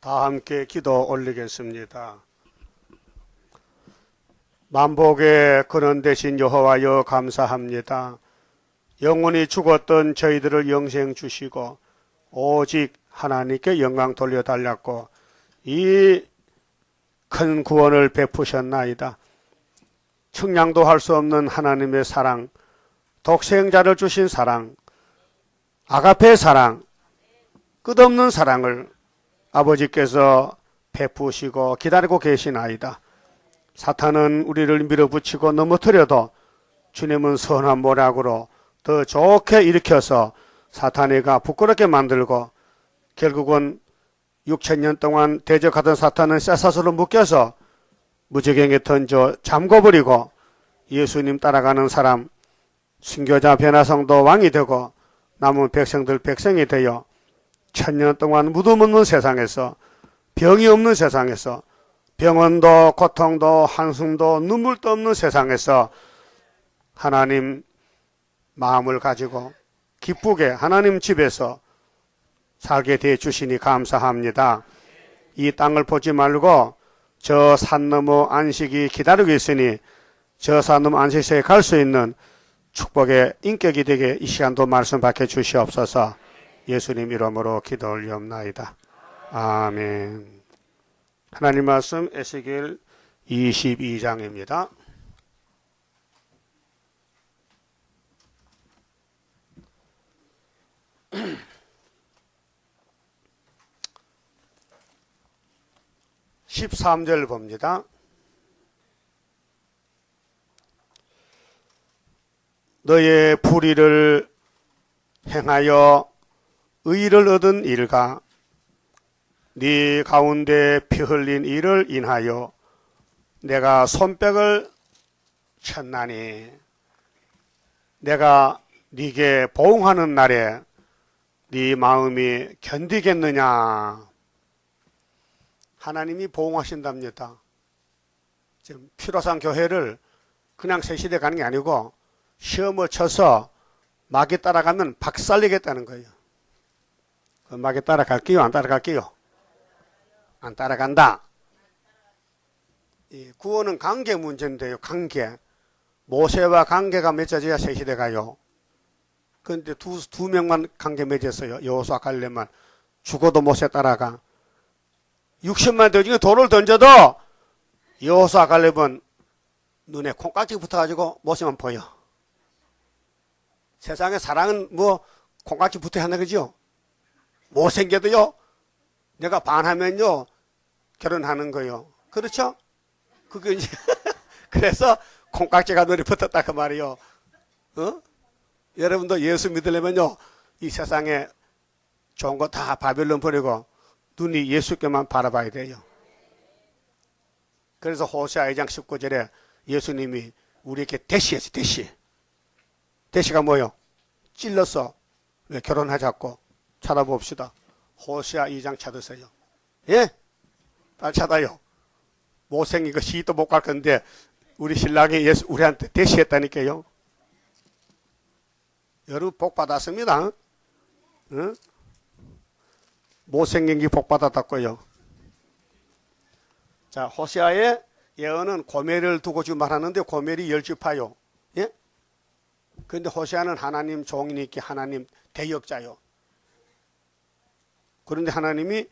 다 함께 기도 올리겠습니다. 만복의 근원 되신 여호와여 감사합니다. 영원히 죽었던 저희들을 영생 주시고 오직 하나님께 영광 돌려달랐고 이 큰 구원을 베푸셨나이다. 측량도 할 수 없는 하나님의 사랑, 독생자를 주신 사랑, 아가페의 사랑, 끝없는 사랑을 아버지께서 베푸시고 기다리고 계시나이다. 사탄은 우리를 밀어붙이고 넘어뜨려도 주님은 선한 모략으로 더 좋게 일으켜서 사탄이가 부끄럽게 만들고 결국은 6,000년 동안 대적하던 사탄은 쇠사슬로 묶여서 무지경에 던져 잠궈버리고 예수님 따라가는 사람, 순교자 변화성도 왕이 되고 남은 백성들 백성이 되어 1,000년 동안 무덤 없는 세상에서, 병이 없는 세상에서, 병원도 고통도 한숨도 눈물도 없는 세상에서 하나님 마음을 가지고 기쁘게 하나님 집에서 살게 돼 주시니 감사합니다. 이 땅을 보지 말고 저 산 너머 안식이 기다리고 있으니 저 산 너머 안식에 갈 수 있는 축복의 인격이 되게 이 시간도 말씀 받게 주시옵소서. 예수님 이름으로 기도 올리옵나이다. 아멘. 하나님 말씀 에스겔 22장입니다. (13절) 봅니다. 너의 불의를 행하여 의를 얻은 일과 네 가운데 피 흘린 일을 인하여 내가 손뼉을 쳤나니 내가 네게 보응하는 날에 네 마음이 견디겠느냐. 하나님이 보응하신답니다. 지금 피로상 교회를 그냥 새시대 가는 게 아니고 시험을 쳐서 막이 따라가면 박살내겠다는 거예요. 그 막이 따라갈게요? 안 따라갈게요? 안 따라간다. 이 구원은 관계 문제인데요. 관계. 모세와 관계가 맺어져야 새시대 가요. 그런데 두 명만 관계 맺었어요. 여호수아 갈렙만. 죽어도 모세 따라가. 60만 대 중에 돌을 던져도 여호수아 갈렙은 눈에 콩깍지 붙어가지고 모세만 보여. 세상에 사랑은 뭐 콩깍지 붙어야 하는 거죠. 못생겨도요 내가 반하면요 결혼하는 거요. 그렇죠? 그게 이제 그래서 콩깍지가 눈에 붙었다 그 말이요. 여러분도 예수 믿으려면요 이 세상에 좋은 거 다 바벨론 버리고 눈이 예수께만 바라봐야 돼요. 그래서 호세아 2장 19절에 예수님이 우리에게 대시했지. 대시가 뭐요? 찔러서 왜 결혼하자고. 찾아봅시다. 호세아 2장 찾으세요. 예? 빨리 찾아요. 못생긴 거 시도 못 갈 건데 우리 신랑이 예수 우리한테 대시했다니까요. 여러분 복 받았습니다. 응? 못생긴 게 복 받았다고요. 자, 호세아의 예언은 고멜을 두고 지금 말하는데 고멜이 10지파요. 예? 그런데 호세아는 하나님 종이니까 하나님 대역자요. 그런데 하나님이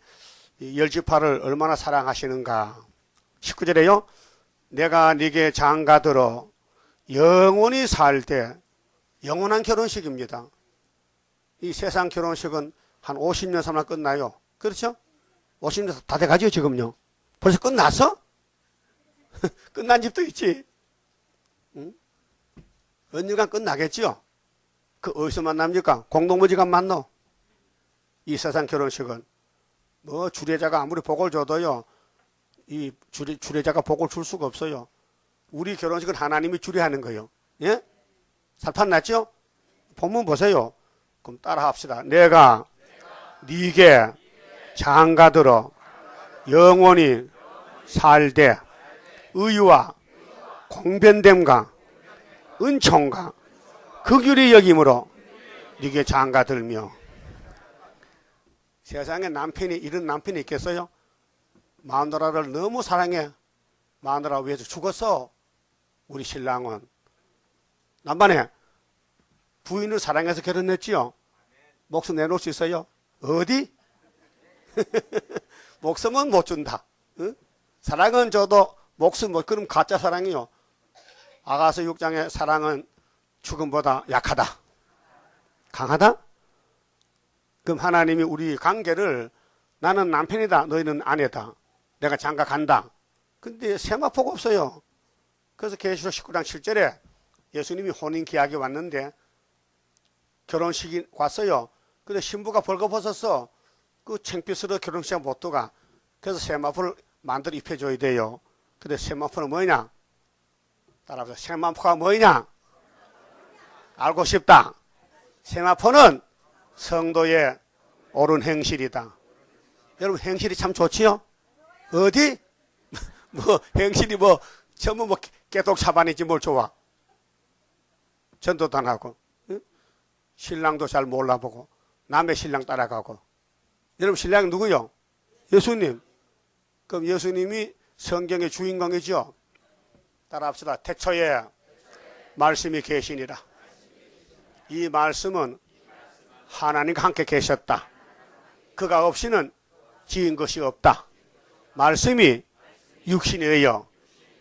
10지파를 얼마나 사랑하시는가. 19절에요. 내가 네게 장가들어 영원히 살 때 영원한 결혼식입니다. 이 세상 결혼식은 한 50년 살면 끝나요. 그렇죠? 50년 다 돼가죠 지금요. 벌써 끝났어? 끝난 집도 있지. 응? 언젠간 끝나겠죠? 그 어디서 만납니까? 공동묘지가 만나. 이 세상 결혼식은 뭐 주례자가 아무리 복을 줘도요 이 주례자가 복을 줄 수가 없어요. 우리 결혼식은 하나님이 주례하는 거예요. 예? 살판 났죠? 본문 보세요. 그럼 따라 합시다. 내가 네게 장가들어 영원히 살되 의와 공변됨과 은총과 극률이 여김으로 네게 장가들며. 세상에 남편이 이런 남편이 있겠어요? 마누라를 너무 사랑해. 마누라 위해서 죽었어. 우리 신랑은. 남반에 부인을 사랑해서 결혼했지요. 목숨 내놓을 수 있어요? 어디? 목숨은 못 준다. 응? 사랑은 줘도 목숨 못, 그럼 가짜 사랑이요. 아가서 6장의 사랑은 죽음보다 약하다. 강하다? 그럼 하나님이 우리 관계를 나는 남편이다. 너희는 아내다. 내가 장가 간다. 근데 세마포가 없어요. 그래서 계시록 19장 7절에 예수님이 혼인 계약이 왔는데 결혼식이 왔어요. 근데 신부가 벌거벗었어. 그 창피스러워 결혼식 못 들어가. 그래서 세마포를 만들어 입혀줘야 돼요. 근데 세마포는 뭐냐? 따라서 세마포가 뭐냐? 알고 싶다. 세마포는 성도의 옳은 행실이다. 여러분 행실이 참 좋지요? 어디? 뭐 행실이 뭐 전부 뭐 깨독 차반이지 뭘 좋아. 전도도 안 하고, 응? 신랑도 잘 몰라보고 남의 신랑 따라가고. 여러분 신랑이 누구요? 예수님. 그럼 예수님이 성경의 주인공이죠. 따라합시다. 태초에 말씀이 계시니라. 이 말씀은 하나님과 함께 계셨다. 그가 없이는 지은 것이 없다. 말씀이 육신이 되어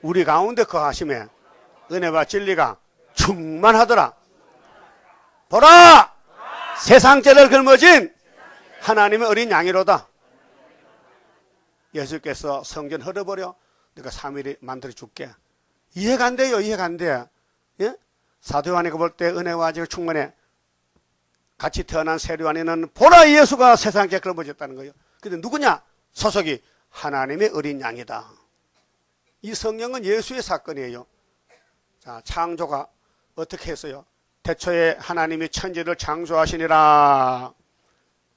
우리 가운데 거하심에 은혜와 진리가 충만하더라. 보라! 세상 죄를 걸머진 하나님의 어린 양이로다. 예수께서 성전 헐어버려 내가 3일에 만들어 줄게. 이해가 안 돼요. 이해가 안 돼. 예? 사도 요한이가 볼 때 은혜와 진리가 충만해. 같이 태어난 세류안에는 보라 예수가 세상 죄를 걸머졌다는 거예요. 근데 누구냐? 소속이 하나님의 어린 양이다. 이 성경은 예수의 사건이에요. 자, 창조가 어떻게 했어요? 태초에 하나님이 천지를 창조하시니라.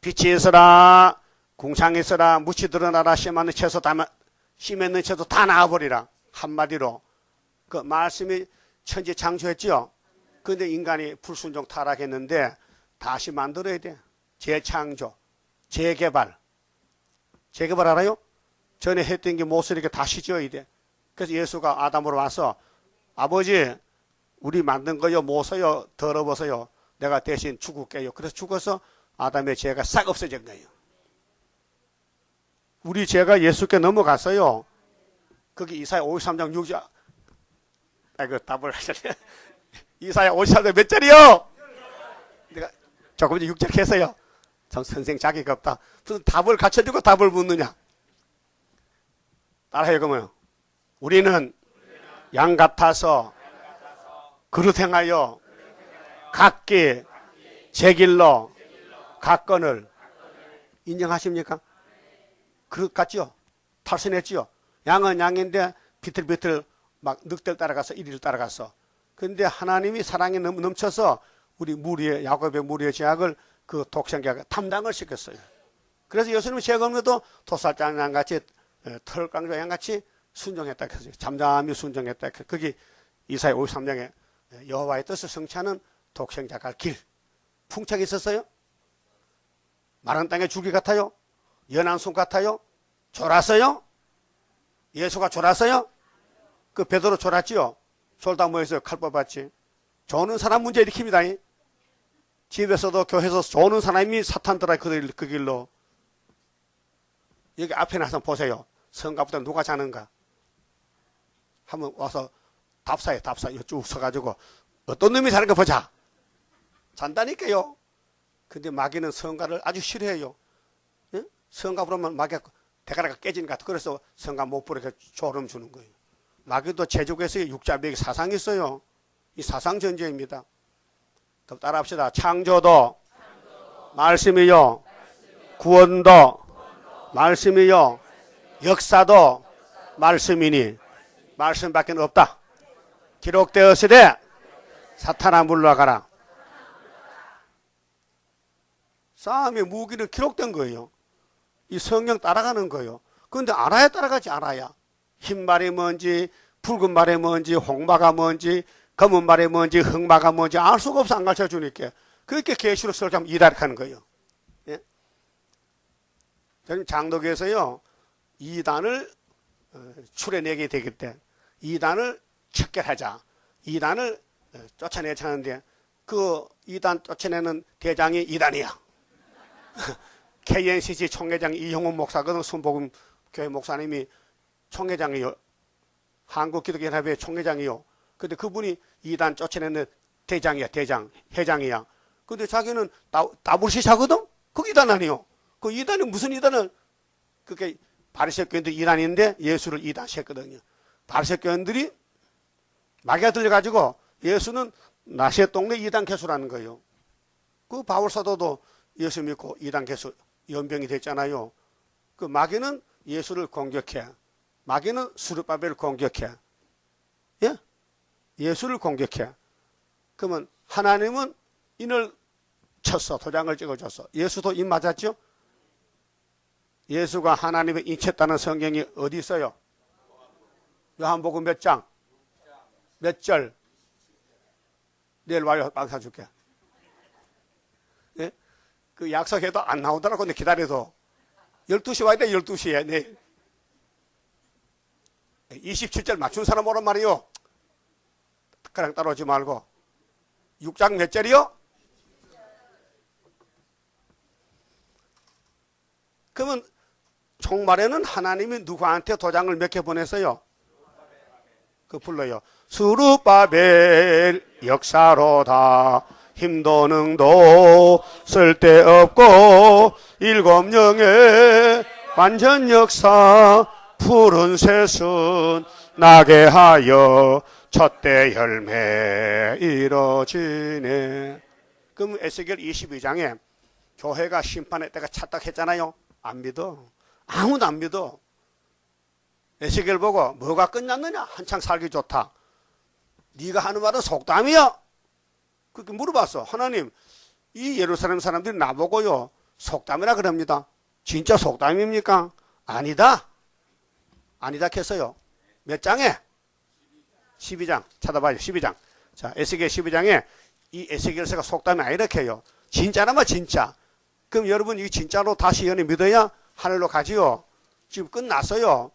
빛이 있으라. 궁창이 있으라. 무치 드러나라. 씨 있는 채소 다 나와버리라. 한마디로 그 말씀이 천지 창조했지요. 그런데 인간이 불순종 타락했는데 다시 만들어야 돼. 재창조, 재개발. 재개발 알아요? 전에 했던 게 못을 이렇게 다시 지어야 돼. 그래서 예수가 아담으로 와서 아버지 우리 만든 거요 못 써요 더러워서요 내가 대신 죽을게요. 그래서 죽어서 아담의 죄가 싹 없어진 거예요. 우리 죄가 예수께 넘어갔어요. 거기 이사야 53장 6절. 아이고 답을 하셨네. 이사야 53장 몇 절이요? 내가 조금 전에 6절 했어요. 참 선생 자기가 없다. 무슨 답을 갖춰주고 답을 묻느냐. 따라해요. 그러면 우리는 양 같아서 그릇 행하여 각기 제 길로 각건을 인정하십니까? 그릇 같지요? 탈선했지요? 양은 양인데 비틀비틀 막 늑대를 따라가서 이리를 따라갔어. 그런데 하나님이 사랑이 넘쳐서 우리 무리의 야곱의 무리의 죄악을 그 독생자가 담당을 시켰어요. 그래서 예수님은 죄가 없는데도 토살장 양같이 털깡조 양같이 순종했다 했어요. 잠잠히 순종했다. 거기 이사야 53장에 여호와의 뜻을 성취하는 독생자 갈 길. 풍착이 있었어요? 마른 땅의 줄기 같아요? 연한 손 같아요? 졸았어요? 예수가 졸았어요? 그 베드로 졸았지요? 졸다 뭐했어요? 칼 뽑았지. 조는 사람 문제 일으킵니다. 집에서도 교회에서 조는 사람이 사탄들아 그 길로. 여기 앞에 나서 보세요. 성가보다 누가 자는가? 한번 와서 답사해. 쭉 서가지고 어떤 놈이 자는 거 보자. 잔다니까요. 근데 마귀는 성가를 아주 싫어해요. 예? 성가 부르면 마귀가 대가리가 깨지는 것 같아. 그래서 성가 못 부르게 졸음 주는 거예요. 마귀도 제주교에서 육자비에게 사상이 있어요. 이 사상 전쟁입니다. 또 따라합시다. 창조도 말씀이요. 구원도 말씀이요. 역사도 말씀이니 말씀밖에 없다. 기록되었으되 사탄아 물러가라. 싸움의 무기는 기록된 거예요. 이 성경 따라가는 거예요. 그런데 알아야 따라가지 않아야. 흰 말이 뭔지 붉은 말이 뭔지 홍마가 뭔지 검은 말이 뭔지 흑마가 뭔지 알 수가 없어. 안 가르쳐 주니까. 그렇게 계시록 설교하면 이다락하는 거예요. 예? 저는 장독에서요 이단을 출해내게 되기 때 이단을 척결하자. 이단을 쫓아내자 하는데 그 이단 쫓아내는 대장이 이단이야. KNCC 총회장 이형훈 목사거든. 순복음 교회 목사님이 총회장이요. 한국기독연합회 총회장이요. 근데 그분이 이단 쫓아내는 대장이야. 대장, 회장이야. 근데 자기는 따불시사거든. 그 이단 아니요. 그 이단이 무슨 이단을 그게 바리새 교인들 이단인데 예수를 이단시켰거든요. 바리새 교인들이 마귀가 들려가지고 예수는 나세 동네 이단 개수라는 거예요. 그 바울 사도도 예수 믿고 이단 개수 연병이 됐잖아요. 그 마귀는 예수를 공격해. 마귀는 스룹바벨을 공격해. 예? 예수를 공격해. 그러면 하나님은 인을 쳤어. 도장을 찍어줬어. 예수도 인 맞았죠? 예수가 하나님의 인쳤다는 성경이 어디 있어요? 요한복음 몇 장? 몇 절? 내일 와요. 빵 사줄게. 예? 그 약속해도 안 나오더라고. 근데 기다려도. 12시 와야 돼. 12시에. 내일. 27절 맞춘 사람 오란 말이요. 그냥 따라오지 말고. 6장 몇 절이요? 그러면 종말에는 하나님이 누구한테 도장을 몇 개 보냈어요? 그 불러요. 스룹바벨 역사로다. 힘도 능도 쓸데없고 일곱 영의 완전 역사 푸른 새순 나게 하여 첫대 열매 이뤄지네. 그럼 에스겔 22장에 교회가 심판의 때가 찼다 했잖아요. 안 믿어. 아무도 안 믿어. 에스겔 보고 뭐가 끝났느냐? 한창 살기 좋다. 네가 하는 말은 속담이야. 그렇게 물어봤어. 하나님, 이 예루살렘 사람들이 나보고요 속담이라 그럽니다. 진짜 속담입니까? 아니다. 아니다 했어요. 몇 장에? 12장. 찾아봐요. 12장. 자, 에스겔 12장에 이 에스겔서가 속담이 아니렇게 해요. 진짜라면 진짜. 그럼 여러분 이 진짜로 다시 연애 믿어야 하늘로 가지요. 지금 끝났어요.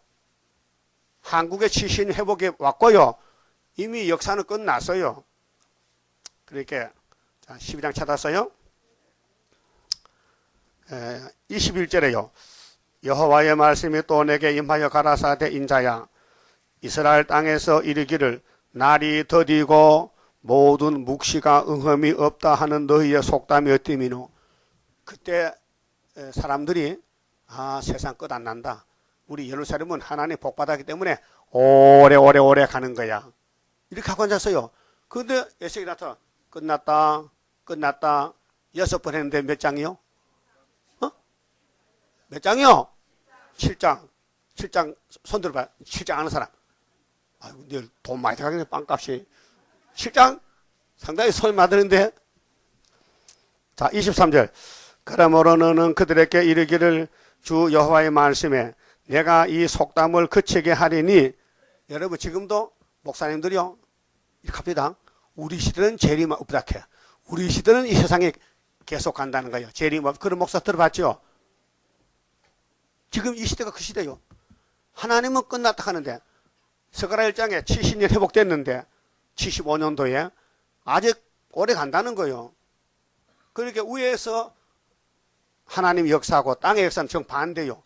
한국의 치신 회복에 왔고요. 이미 역사는 끝났어요. 그렇게 자, 12장 찾았어요. 21절에요. 여호와의 말씀이 또 내게 임하여 가라사대 인자야 이스라엘 땅에서 이르기를 날이 더디고 모든 묵시가 응험이 없다 하는 너희의 속담이 어떠미노. 그때 사람들이 세상 끝 안 난다. 우리 예루살렘은 하나님 복받았기 때문에 오래 가는 거야. 이렇게 하고 앉았어요. 그런데 에스겔이 나타나 끝났다. 6번 했는데 몇 장이요? 몇 장이요? 7장. 7장 손 들어봐. 7장 아는 사람. 아이고, 내일 돈 많이 들어가겠네, 빵값이. 7장? 상당히 손이 많은데. 자, 23절. 그러므로 너는 그들에게 이르기를 주 여호와의 말씀에 내가 이 속담을 그치게 하리니. 여러분 지금도 목사님들이요 이렇게 합니다. 우리 시대는 재림 없다 해. 우리 시대는 이 세상에 계속 간다는 거예요. 재림 없. 그런 목사 들어봤죠? 지금 이 시대가 그 시대요. 하나님은 끝났다 하는데 스가랴 1장에 70년 회복됐는데 75년도에 아직 오래 간다는 거예요. 그러니까 위에서 하나님 역사하고 땅의 역사는 정반대요.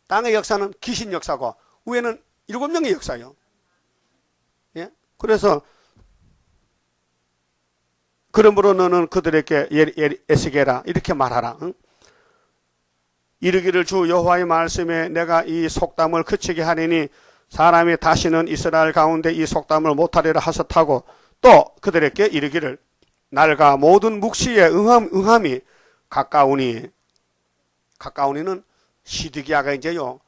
땅의 역사는 귀신 역사고 위에는 7명의 역사요. 예? 그래서 그러므로 너는 그들에게 에스겔아 이렇게 말하라. 응? 이르기를 주 여호와의 말씀에 내가 이 속담을 그치게 하리니 사람이 다시는 이스라엘 가운데 이 속담을 못하리라 하셨다고 또 그들에게 이르기를 날과 모든 묵시의 응함이 가까우니는 시드기야가 이제요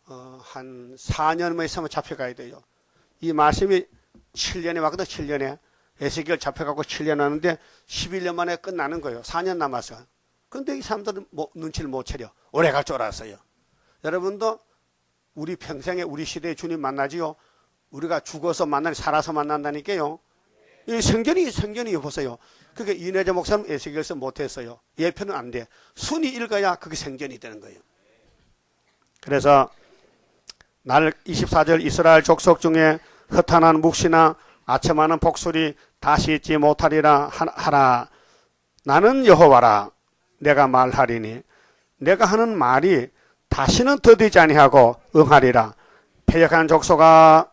한 4년만 있으면 잡혀가야 돼요. 이 말씀이 7년에 왔거든. 7년에 에스겔 잡혀가고 7년 하는데 11년 만에 끝나는 거예요. 4년 남았어. 근데 이 사람들은 눈치를 못 채려. 오래 갈 줄 알았어요. 여러분도 우리 평생에 우리 시대에 주님 만나지요. 우리가 죽어서 만나니 살아서 만난다니까요. 이 성경이 보세요. 그게 이내재 목사님 에스겔서 못했어요. 예표는 안 돼. 순위 읽어야 그게 생전이 되는 거예요. 그래서 날 24절 이스라엘 족속 중에 허탄한 묵시나 아첨하는 복술이 다시 있지 못하리라 하라. 나는 여호와라. 내가 말하리니 내가 하는 말이 다시는 더디지 아니하고 응하리라. 패역한 족속아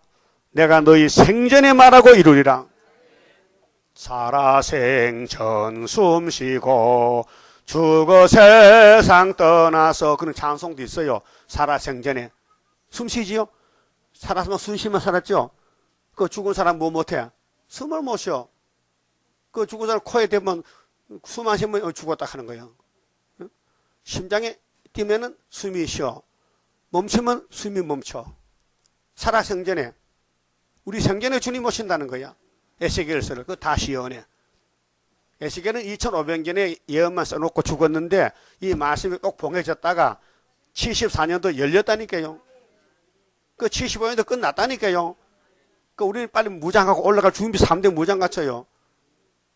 내가 너희 생전에 말하고 이루리라. 살아생전 숨쉬고 죽어 세상 떠나서 그런 찬송도 있어요. 살아생전에 숨쉬지요. 살았으면 숨쉬면 살았죠. 그 죽은 사람 뭐 못해? 숨을 못 쉬어. 그 죽은 사람 코에 대면 숨 안 쉬면 죽었다 하는 거예요. 심장에 뛰면은 숨이 쉬어. 멈추면 숨이 멈춰. 살아생전에 우리 생전에 주님 오신다는 거야. 에스겔서를 그 다시 예언해. 에스겔은 2500년에 예언만 써놓고 죽었는데 이 말씀이 꼭 봉해졌다가 74년도 열렸다니까요. 그 75년도 끝났다니까요. 그 우리는 빨리 무장하고 올라갈 준비 3대 무장 갖춰요.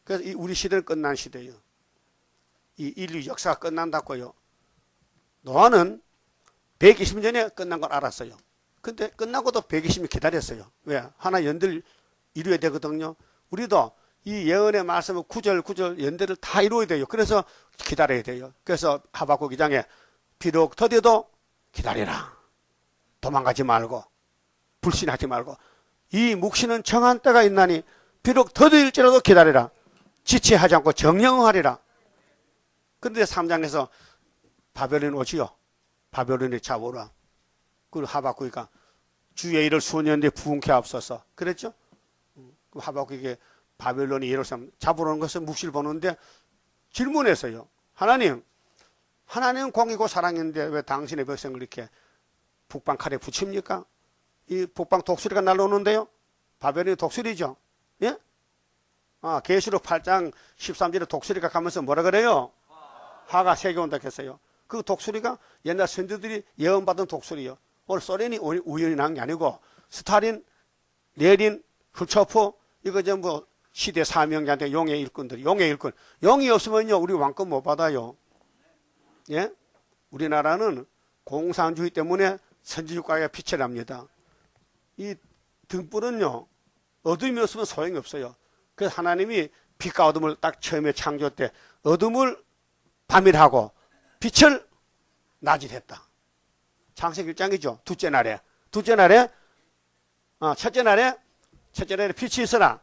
그래서 우리 시대는 끝난 시대예요. 이 인류 역사가 끝난다고요. 노아는 120년에 끝난 걸 알았어요. 근데 끝나고도 120년 기다렸어요. 왜? 하나 연대를 이루어야 되거든요. 우리도 이 예언의 말씀을 구절 연대를 다 이루어야 돼요. 그래서 기다려야 돼요. 그래서 하박국 2장에 비록 더뎌도 기다리라. 도망가지 말고 불신하지 말고 이 묵시는 정한 때가 있나니 비록 더딜지라도 기다리라. 지체하지 않고 정령하리라. 그런데 3장에서 바벨론 오지요. 바벨론이 잡으라. 그리고 하박국이가 주의 일을 수년 뒤에 부흥케 앞서서 그랬죠. 하박국에게 바벨론이 예루살렘 잡으러 오는 것을 묵시를 보는데 질문했어요. 하나님은 공이고 사랑인데 왜 당신의 백성을 이렇게 북방 칼에 붙입니까? 이 북방 독수리가 날라오는데요. 바벨론이 독수리죠. 예? 계시록 8장 13절에 독수리가 가면서 뭐라 그래요? 화가 세게 온다 했어요. 그 독수리가 옛날 선조들이 예언받은 독수리요. 오늘 소련이 우연히 난 게 아니고 스탈린, 레닌, 훌초프 이거 전부 시대 사명자한테 용의 일꾼들이 용의 일꾼. 용이 없으면요 우리 왕권 못 받아요. 예? 우리나라는 공산주의 때문에 선진국가가 빛이 납니다. 이 등불은요 어둠이 없으면 소용이 없어요. 그래서 하나님이 빛과 어둠을 딱 처음에 창조 때 어둠을 밤이라 하고 빛을 낮이라 했다. 창세기 1장이죠. 첫째 날에 빛이 있으나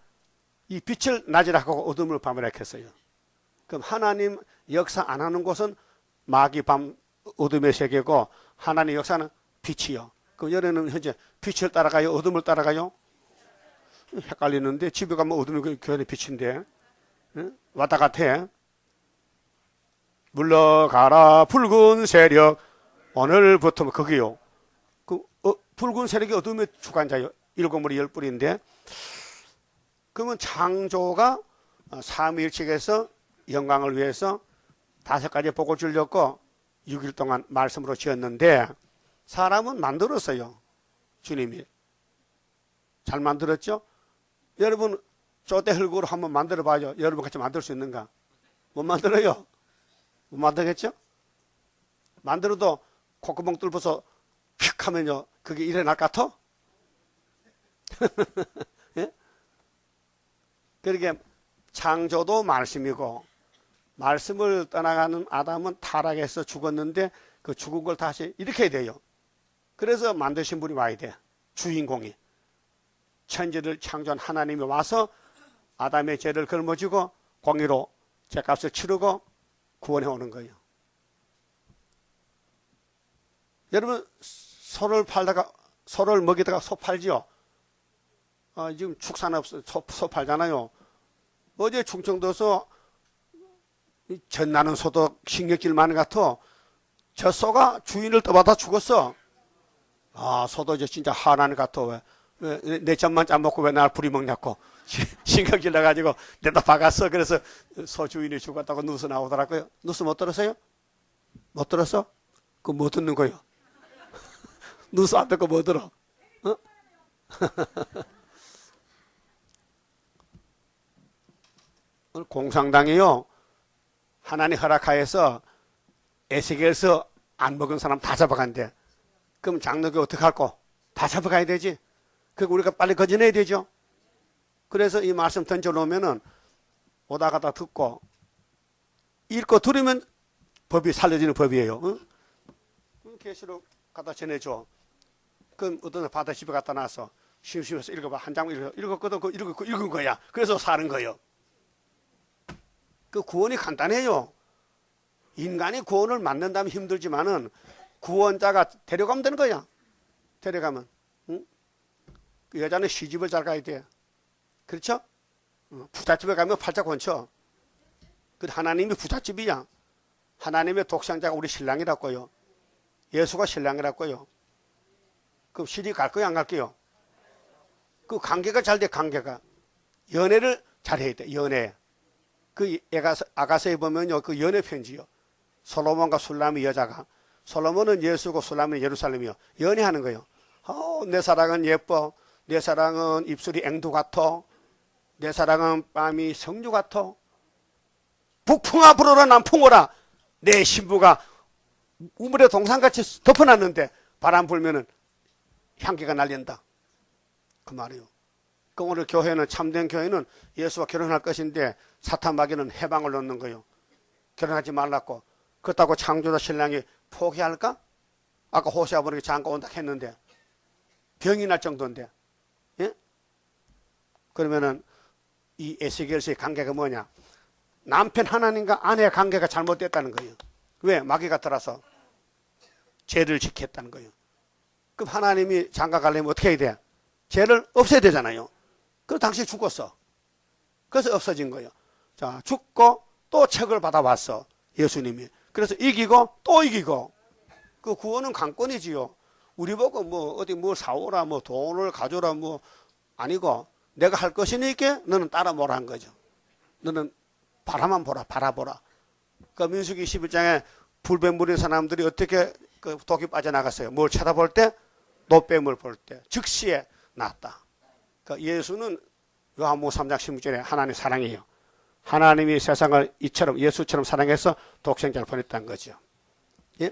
이 빛을 낮이라 하고 어둠을 밤이라 했어요. 그럼 하나님 역사 안 하는 곳은 마귀 밤 어둠의 세계고 하나님 역사는 빛이요. 그럼 여러분은 현재 빛을 따라가요? 어둠을 따라가요? 헷갈리는데 집에 가면 어둠이 교회의 빛인데 왔다 갔아. 물러가라 붉은 세력 오늘부터 거기요. 붉은 세력이 어둠의 주관자요. 7머리 10뿔인데 그러면 창조가 삼위일체에서 영광을 위해서 5가지 복을 주려고 6일 동안 말씀으로 지었는데 사람은 만들었어요. 주님이 잘 만들었죠. 여러분 쪼대 흙으로 한번 만들어 봐요. 여러분 같이 만들 수 있는가? 못 만들어요. 못 만들겠죠? 만들어도 콧구멍 뚫어서 휙 하면요 그게 일어날 것 같아? 예? 그러게 창조도 말씀이고 말씀을 떠나가는 아담은 타락해서 죽었는데 그 죽은 걸 다시 일으켜야 돼요. 그래서 만드신 분이 와야 돼. 주인공이. 천지를 창조한 하나님이 와서 아담의 죄를 걸머지고 공의로 죄값을 치르고 구원해 오는 거예요. 여러분 소를 팔다가 소를 먹이다가 소 팔지요. 지금 축산업 소 팔잖아요. 어제 충청도에서 젖나는 소도 신경질 많은 것 같아. 저 소가 주인을 떠받아 죽었어. 소도 이제 진짜 화나는 것 같아. 왜 내 젖만 짜먹고 왜 날 부리먹냐고 신경질 나가지고 내다 박았어. 그래서 소 주인이 죽었다고 뉴스 나오더라고요. 뉴스 못 들었어요? 못 들었어? 그거 뭐 듣는 거요? 뉴스 안 듣고 뭐 들어? 어? 오늘 공산당이요 하나님 허락하여서 에스겔서 안 먹은 사람 다 잡아간대. 그럼 장로교 어떻게 할꼬? 다 잡아가야 되지. 그리고 우리가 빨리 거져내야 되죠. 그래서 이 말씀 던져놓으면은 오다 가다 듣고 읽고 들으면 법이 살려지는 법이에요. 응? 계시록 갖다 전해줘. 그럼 어떤 바다 집에 갖다 놔서 심심해서 읽어봐. 한 장 읽었거든. 그 읽은 거야. 그래서 사는 거예요. 그 구원이 간단해요. 인간이 구원을 만든다면 힘들지만은 구원자가 데려가면 되는 거야. 데려가면. 응? 그 여자는 시집을 잘 가야 돼. 그렇죠? 부잣집에 가면 팔자 권쳐. 그 하나님이 부잣집이야. 하나님의 독생자가 우리 신랑이라고요. 예수가 신랑이라고요. 그럼 시집 갈 거야, 안 갈게요? 그 관계가 잘 돼, 관계가. 연애를 잘 해야 돼, 연애. 그 아가서에 보면요, 그 연애 편지요. 솔로몬과 술람이 여자가. 솔로몬은 예수고 술람은 예루살렘이요. 연애하는 거예요. 내 사랑은 예뻐. 내 사랑은 입술이 앵두 같아. 내 사랑은 뺨이 성류 같아. 북풍아 불어라 남풍 오라. 내 신부가 우물에 동상같이 덮어놨는데 바람 불면은 향기가 날린다. 그 말이에요. 그 오늘 교회는, 참된 교회는 예수와 결혼할 것인데 사탄 마귀는 해방을 넣는 거예요. 결혼하지 말라고. 그렇다고 창조자 신랑이 포기할까? 아까 호세아 보니까 잠깐 온다 했는데 병이 날 정도인데. 예? 그러면은 이 에스겔서의 관계가 뭐냐? 남편 하나님과 아내의 관계가 잘못됐다는 거예요. 왜? 마귀가 들어서 죄를 지켰다는 거예요. 그럼 하나님이 장가 가려면 어떻게 해야 돼? 죄를 없애야 되잖아요. 그럼 당신이 죽었어. 그래서 없어진 거예요. 자, 죽고 또 책을 받아왔어. 예수님이. 그래서 이기고 또 이기고. 그 구원은 강권이지요. 우리 보고 뭐 어디 뭘 사오라, 뭐 돈을 가져라, 뭐 아니고 내가 할 것이니까 너는 따라 뭐라 한 거죠. 너는 바라만 보라, 바라보라. 그 민수기 21장에 불뱀물인 사람들이 어떻게 그 독이 빠져나갔어요. 뭘 쳐다볼 때? 노뱀을 볼 때. 즉시에 낫다. 그러니까 예수는 요한복음 3장 16절에 하나님 사랑이에요. 하나님이 세상을 이처럼 예수처럼 사랑해서 독생자를 보냈다는 거죠. 예?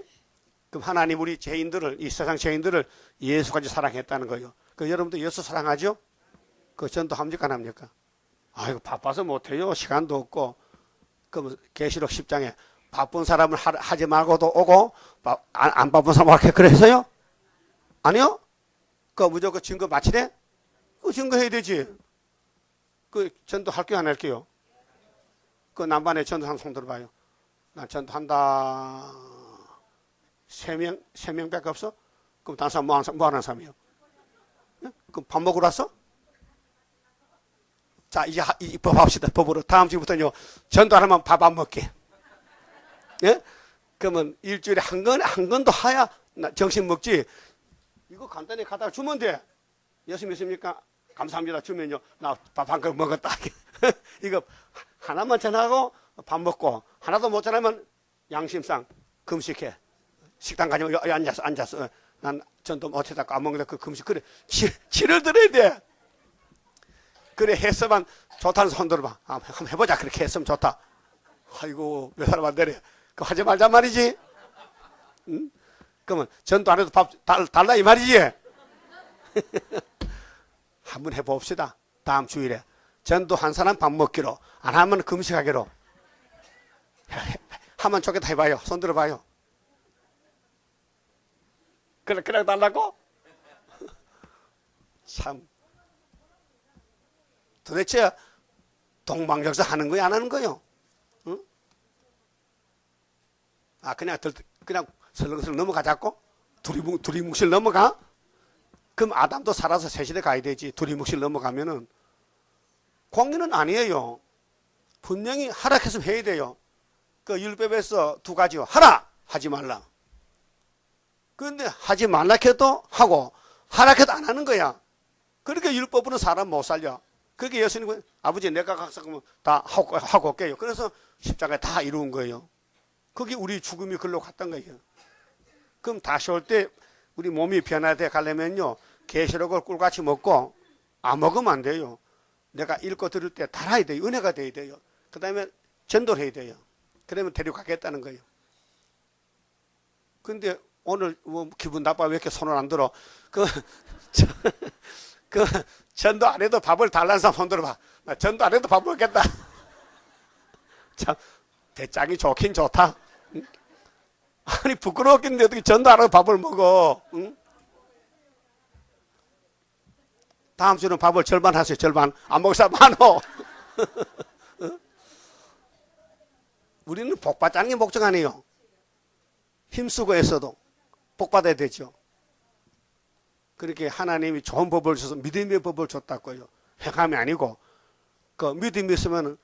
그럼 하나님 우리 죄인들을, 이 세상 죄인들을 예수까지 사랑했다는 거예요. 그 여러분도 예수 사랑하죠? 그 전도합니까 안 합니까? 아이고 바빠서 못해요. 시간도 없고. 그럼 계시록 10장에 바쁜 사람을 하지 말고도 오고 안 바쁜 사람을 이렇게 그래서요? 아니요? 그 무조건 증거 마치래? 그 증거해야 되지. 그 전도할 게요 안 할게요? 그 남반에 전도한 손 들어봐요. 난 전도한다. 3명밖에 없어? 그럼 다른 사람 뭐 하는 사람이요? 예? 그럼 밥 먹으러 왔어? 자, 이제 법 합시다. 법으로. 다음 주부터는요, 전도 안 하면 밥 안 먹게. 예? 그러면 일주일에 한 건도 하야 정신 먹지. 이거 간단히 갖다가 주면 돼. 예수 믿습니까? 감사합니다. 주면요. 나 밥 한 그릇 먹었다. 이거 하나만 전하고 밥 먹고, 하나도 못 전하면 양심상 금식해. 식당 가지고 앉아서. 난 전도 못해다 까먹는다. 그 금식. 그래. 치를 들어야 돼. 그래, 했으면 좋다는 손 들어봐. 한번 해보자. 그렇게 했으면 좋다. 아이고, 몇 사람 안 되래. 그거 하지 말자 말이지. 응? 그러면 전도 안 해도 밥 달라 이 말이지. 한번 해봅시다. 다음 주일에. 전도 한 사람 밥 먹기로. 안 하면 금식하기로. 하면 좋겠다 해봐요. 손 들어봐요. 그래 달라고? 참. 도대체 동방역사 하는 거야 안 하는 거요? 응? 아 그냥 설렁설렁 넘어가자고? 두리뭉실 넘어가? 그럼 아담도 살아서 새시대 가야 되지. 두리뭉실 넘어가면은 공의는 아니에요. 분명히 하락했으면 해야 돼요. 그 율법에서 두 가지요. 하라 하지 말라. 그런데 하지 말라 해도 하고 하락해도 안 하는 거야. 그러니까 율법으로는 사람 못 살려. 그게 예수님은 아버지 내가 각성하면 다 하고 올게요. 그래서 십자가에 다 이루은 거예요. 그게 우리 죽음이 글로 갔던 거예요. 그럼 다시 올 때 우리 몸이 변화돼 가려면요. 계시록을 꿀같이 먹고 안 먹으면 안 돼요. 내가 읽고 들을 때 달아야 돼요. 은혜가 돼야 돼요. 그 다음에 전도를 해야 돼요. 그러면 데려가겠다는 거예요. 근데 오늘 뭐 기분 나빠 왜 이렇게 손을 안 들어? 저, 그 전도 안 해도 밥을 달라는 사람 손 들어봐. 나 전도 안 해도 밥 먹겠다. 참 대장이 좋긴 좋다. 응? 아니 부끄럽긴데 어떻게 전도 안 하고 밥을 먹어? 응? 다음 주는 밥을 절반 하세요. 절반. 안 먹을 사람 많어. 우리는 복 받자는 게 목적 아니에요. 힘쓰고 애써도 복 받아야 되죠. 그렇게 하나님이 좋은 법을 주셔서 믿음의 법을 줬다고요. 행함이 아니고 그 믿음이 있으면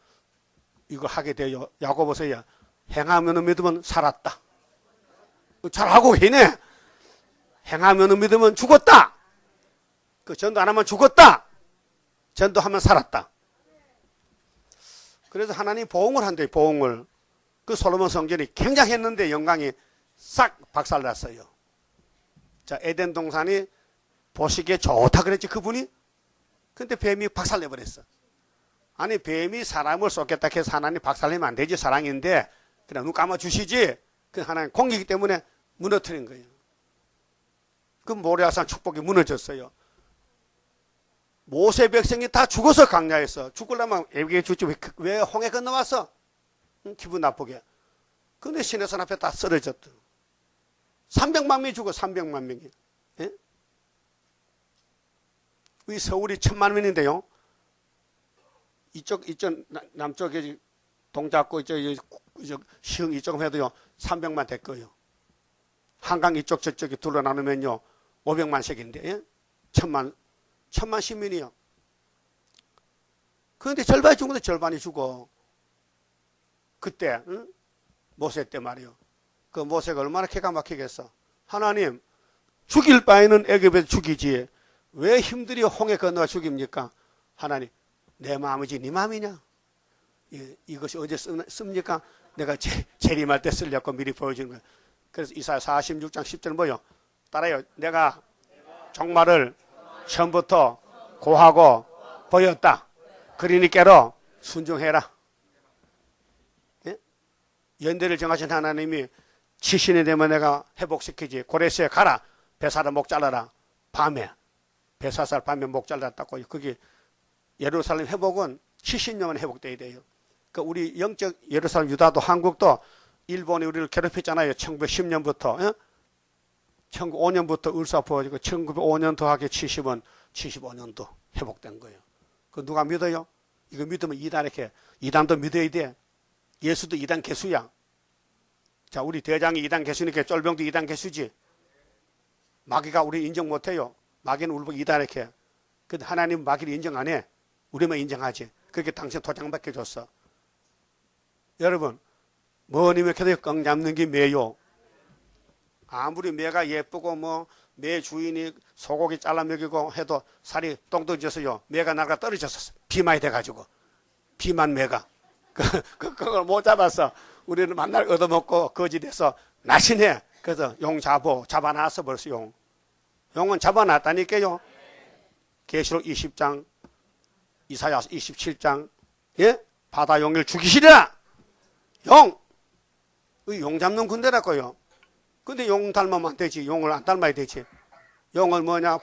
이걸 하게 돼요. 야고보서야 행하면 믿으면 살았다. 잘하고 있네. 행하면 믿으면 죽었다. 그 전도 안 하면 죽었다. 전도하면 살았다. 그래서 하나님 보응을 한대요. 보응을. 그 솔로몬 성전이 굉장했는데 영광이 싹 박살났어요. 자, 에덴 동산이 보시기에 좋다 그랬지 그분이. 근데 뱀이 박살내버렸어. 아니 뱀이 사람을 쏟겠다 해서 하나님 박살내면 안 되지. 사랑인데 그냥 눈 감아주시지. 그 하나님 공기이기 때문에 무너뜨린 거예요. 그 모리아산 축복이 무너졌어요. 모세 백성이 다 죽어서 강야에서 죽으려면 에게 주지 왜 홍해 건너왔어? 기분 나쁘게. 근데 시내산 앞에 다 쓰러졌다. 300만 명이 죽어. 300만 명이. 예? 이 서울이 1000만 명인데요. 이쪽 남쪽에 동작구 시흥 이쪽 해도요 300만 될 거예요. 한강 이쪽 저쪽에 둘러 나누면요 500만씩인데 예? 1000만 시민이요. 그런데 절반이 죽는데 절반이 죽어. 그때 응? 모세 때 말이요. 그 모세가 얼마나 기가 막히겠어. 하나님 죽일 바에는 애굽에서 죽이지 왜 힘들이 홍해 건너와 죽입니까? 하나님 내 마음이지 네 마음이냐? 이것이 언제 씁니까? 내가 재림할 때 쓰려고 미리 보여주는 거예요. 그래서 이사야 46장 10절 뭐요? 따라요. 내가 종말을 처음부터 고하고 보였다. 그러니까로 순종해라. 예? 연대를 정하신 하나님이 70이 되면 내가 회복시키지. 고레스에 가라. 벼사를 목 잘라라. 밤에. 벼사살 밤에 목 잘랐다고. 그게 예루살렘 회복은 70년만 회복돼야 돼요. 그러니까 우리 영적 예루살렘 유다도 한국도 일본이 우리를 괴롭혔잖아요. 1910년부터. 예? 1905년부터 을사부어지고 1905년 더하기 70은 75년도 회복된 거예요. 그 누가 믿어요? 이거 믿으면 이단도 믿어야 돼. 예수도 이단 개수야. 자, 우리 대장이 이단 개수니까 쫄병도 이단 개수지. 마귀가 우리 인정 못해요. 마귀는 우리 보고 이단 이렇게. 근데 하나님 마귀를 인정 안 해. 우리만 인정하지. 그렇게 당신 도장 맡겨줬어. 여러분, 뭐님의 계속 꽉 잡는 게 매요. 아무리 매가 예쁘고 뭐 매 주인이 소고기 잘라 먹이고 해도 살이 똥똥져서요. 매가 나가 떨어졌어. 비만이 돼가지고. 비만 매가. 그걸 못 잡았어. 우리는 만날 얻어먹고 거짓해서 나신해. 그래서 용 잡아놨어 벌써 용. 용은 잡아놨다니까요. 계시록 20장, 이사야 27장. 예? 바다 용을 죽이시리라. 용 잡는 군대라고요. 근데 용 닮으면 안 되지. 용을 안 닮아야 되지. 용을 뭐냐?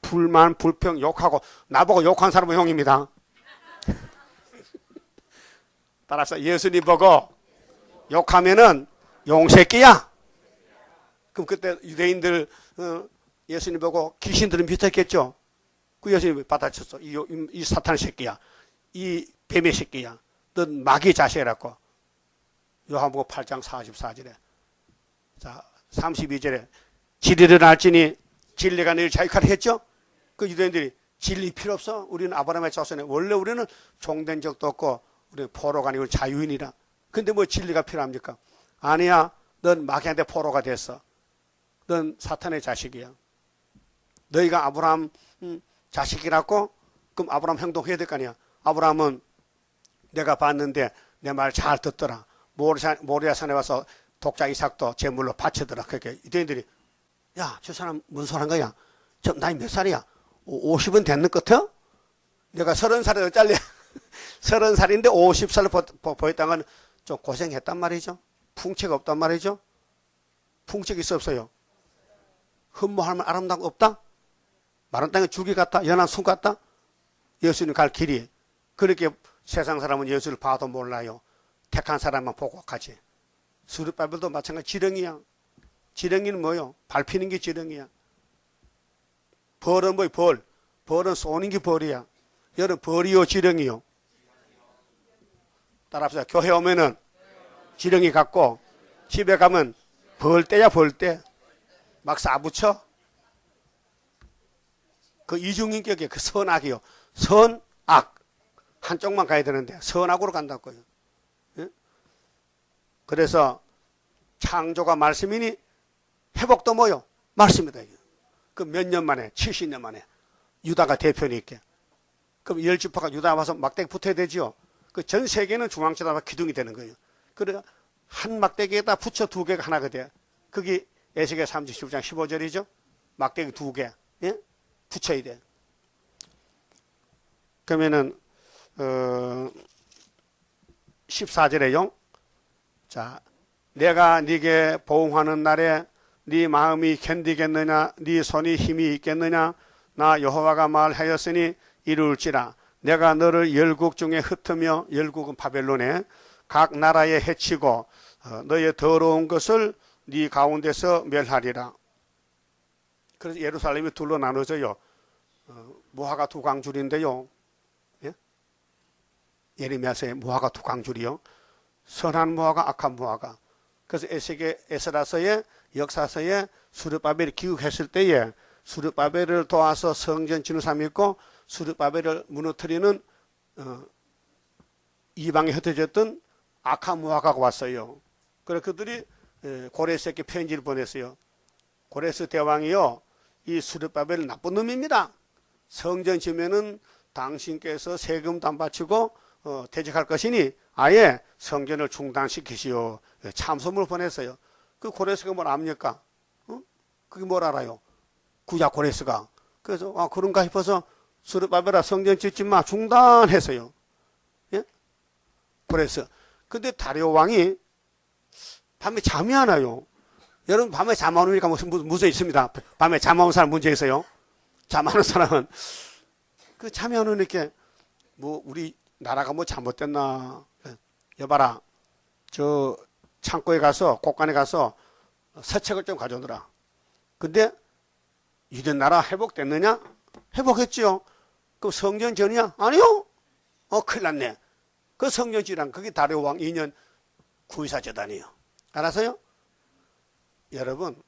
불만, 불평, 욕하고 나보고 욕한 사람은 용입니다. 따라서 예수님 보고 욕하면은 용새끼야. 그럼 그때 유대인들 예수님 보고 귀신들은 비슷했겠죠. 그 예수님이 받아쳤어. 이 사탄 새끼야. 이 뱀의 새끼야. 넌 마귀 자식이라고. 요한복음 8장 44절에. 자, 32절에 진리를 알지니 진리가 너희를 자유하게 했죠. 그 유대인들이 진리 필요 없어. 우리는 아브라함의 자손에 원래 우리는 종된 적도 없고 우리는 포로가 아니고 자유인이라. 근데 뭐 진리가 필요합니까? 아니야. 넌 마귀한테 포로가 됐어. 넌 사탄의 자식이야. 너희가 아브라함 자식이라고? 그럼 아브라함 행동해야 될 거 아니야. 아브라함은 내가 봤는데 내 말 잘 듣더라. 모리아산에 와서 독자 이삭도 제물로 바치더라. 그렇게 유대인들이 야, 저 사람 뭔 소리 한 거야? 저 나이 몇 살이야? 50은 됐는 것 같아? 내가 30살에 잘려. 30살인데 50살을 보였다는 건 좀 고생했단 말이죠. 풍채가 없단 말이죠. 풍채가 있어 없어요? 흠모할 만한 아름다운 거 없다? 마른 땅에 줄기 같다? 연한 숲 같다? 예수님 갈 길이. 그렇게 세상 사람은 예수를 봐도 몰라요. 택한 사람만 보고 가지. 스룹바벨도 마찬가지 지렁이야. 지렁이는 뭐요? 밟히는 게 지렁이야. 벌은 뭐요? 벌. 벌은 쏘는 게 벌이야. 여러분 벌이요 지렁이요? 따라합시다. 교회 오면은 지렁이 같고 집에 가면 벌떼야 벌떼. 막 싸붙여. 그 이중인격이에요. 그 선악이요. 선악. 한쪽만 가야 되는데 선악으로 간다고요. 예? 그래서 창조가 말씀이니 회복도 뭐요? 말씀이다. 그 몇 년 만에 70년 만에 유다가 대표니까. 그럼 열 지파가 유다 와서 막대기 붙어야 되죠. 그 전 세계는 중앙지대가 기둥이 되는 거예요. 그러니까 한 막대기에다 붙여 두 개가 하나가 돼. 그게 에스겔 37장 15절이죠. 막대기 두 개. 예? 붙여야 돼. 그러면은 14절에요. 자, 내가 네게 보응하는 날에 네 마음이 견디겠느냐, 네 손이 힘이 있겠느냐. 나 여호와가 말하였으니 이룰지라. 내가 너를 열국 중에 흩으며, 열국은 바벨론에 각 나라에 해치고 너의 더러운 것을 네 가운데서 멸하리라. 그래서 예루살렘이 둘로 나눠져요. 무화과 두 강줄인데요. 예? 예레미야서에 무화과 두 강줄이요. 선한 무화과, 악한 무화과. 그래서 에스라서의 역사서에 수르바벨이 기국했을 때에 수르바벨을 도와서 성전 짓는 사람이 있고 수르바벨을 무너뜨리는 이방에 흩어졌던 악한 무화과가 왔어요. 그래서 그들이 고레스에게 편지를 보냈어요. 고레스 대왕이요, 이 수르바벨은 나쁜 놈입니다. 성전 지면은 당신께서 세금도 안 바치고 퇴직할 것이니 아예 성전을 중단시키시오. 참소문을 보냈어요. 그 고레스가 뭘 압니까? 그게 뭘 알아요? 구약 고레스가. 그래서 그런가 싶어서 수르바벨아 성전 짓지 마 중단했어요. 예? 고레스. 근데 다리오 왕이 밤에 잠이 안 와요. 여러분 밤에 잠 안 오니까 무슨 문제 있습니다. 밤에 잠 안 오는 사람 문제 있어요? 잠 안 오는 사람은 그 잠이 안 오니까 뭐 우리 나라가 뭐 잘못됐나. 여봐라, 저 창고에 가서 곳간에 가서 서책을 좀 가져오더라. 근데 유대 나라 회복됐느냐? 회복했지요. 그 성전 전이야? 아니요. 큰일 났네. 그 성전 지랑 그게 다리오 왕 2년 구이사 재단이에요. 알았어요? 여러분,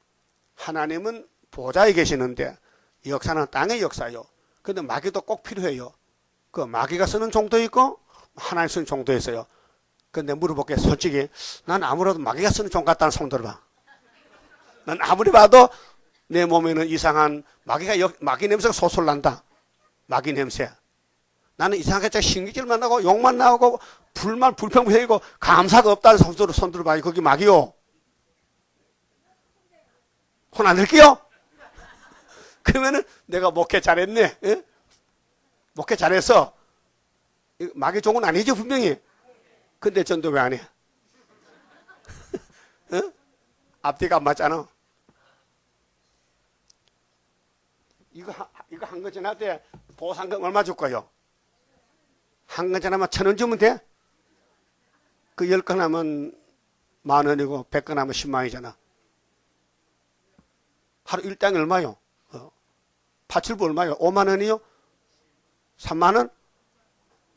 하나님은 보좌에 계시는데 역사는 땅의 역사요. 근데 마귀도 꼭 필요해요. 그 마귀가 쓰는 종도 있고 하나님 쓰는 종도 있어요. 근데 물어볼게. 솔직히 난 아무래도 마귀가 쓰는 종 같다는 손 들어봐. 난 아무리 봐도 내 몸에는 이상한 마귀 냄새가 솔솔 난다. 마귀 냄새. 나는 이상하게 신기질만 나고 욕만 나오고 불평 보이고 감사가 없다는 손 들어봐요. 거기 마귀요. 혼 안 들게요? 그러면은 내가 목회 잘했네. 예? 목회 잘해서 마귀 종은 아니죠 분명히. 근데 전도 왜 안 해? 앞뒤가 안 맞잖아. 이거 한 거 지나때 보상금 얼마 줄 거요? 한 거 지나면 1,000원 주면 돼? 그 10건 하면 10,000원이고 100건 하면 100,000원이잖아. 하루 일당이 얼마요? 파출부 얼마요? 50,000원이요? 30,000원?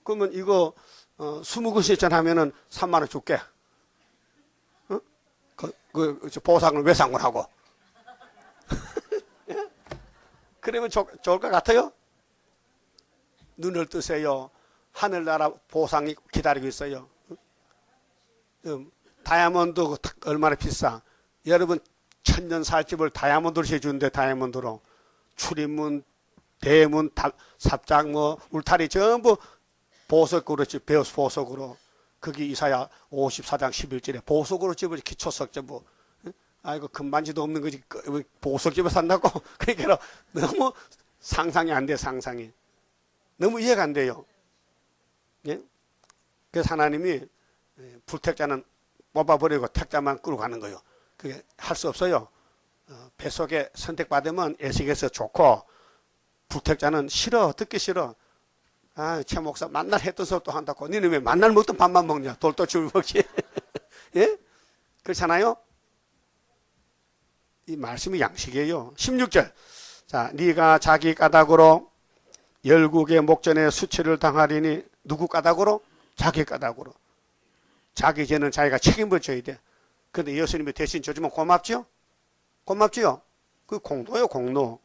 그러면 이거 20근씩 하면은 30,000원 줄게. 보상을 외상을 하고. 그러면 좋을 것 같아요? 눈을 뜨세요. 하늘나라 보상이 기다리고 있어요. 다이아몬드 얼마나 비싸. 여러분 1,000년 살 집을 다이아몬드로 해주는데 다이아몬드로 출입문, 대문, 삽장, 울타리 전부 보석으로 배워서 보석으로. 거기 이사야 54장 11절에 보석으로 집을 기초석 전부. 아이고 금반지도 없는 거지 보석집에 산다고. 그러니까 너무 상상이 안 돼. 상상이 너무 이해가 안 돼요. 예? 그래서 하나님이 불택자는 뽑아버리고 택자만 끌고 가는 거예요. 그게 할 수 없어요. 뱃속에 선택받으면 에색에서 좋고 불택자는 싫어. 듣기 싫어. 아, 최 목사 만날 했던 소리도 한다고. 니는 왜 만날 먹던 밥만 먹냐? 돌도 줄 먹지. 예? 그렇잖아요? 이 말씀이 양식이에요. 16절. 자, 네가 자기 까닭으로 열국의 목전에 수치를 당하리니 누구 까닭으로? 자기 까닭으로. 자기 죄는 자기가 책임을 져야 돼. 근데 예수님이 대신 져주면 고맙죠? 고맙지요? 그 공로요, 공로.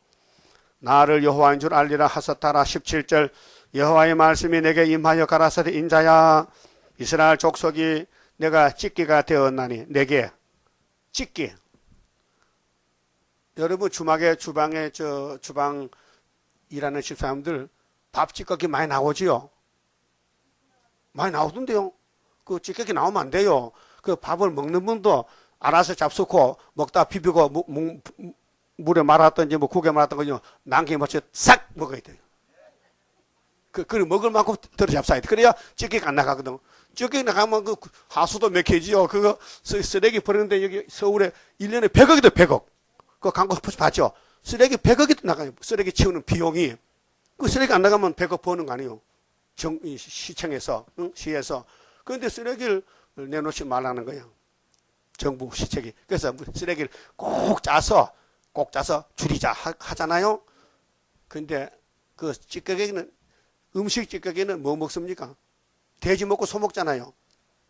나를 여호와인 줄 알리라 하셨다라. 17절. 여호와의 말씀이 내게 임하여 가라사대 인자야 이스라엘 족속이 내가 찢기가 되었나니 내게 찢기. 여러분 주방에 주방 일하는 집사람들 밥 찌꺼기 많이 나오지요? 많이 나오던데요. 그 찌꺼기 나오면 안 돼요. 그 밥을 먹는 분도 알아서 잡수고 먹다 비비고 물에 말았던지 뭐 국에 말았던지 남김없이 싹 먹어야 돼요. 그걸 먹을 만큼 들어 잡숴야 돼. 그래야 찌꺼기가 안 나가거든. 찌꺼기 나가면 그 하수도 막혀지요. 그거 쓰레기 버리는데 여기 서울에 1년에 100억이도 100억. 그거 광고 봤죠? 쓰레기 100억이 나가요. 쓰레기 치우는 비용이. 그 쓰레기 안 나가면 100억 버는 거 아니에요. 시청에서, 응? 시에서. 그런데 쓰레기를 내놓지 말라는 거예요. 정부 시책이. 그래서 쓰레기를 꼭 짜서 줄이자 하잖아요. 근데 그 찌꺼기는 음식 찌꺼기는 뭐 먹습니까? 돼지 먹고 소 먹잖아요.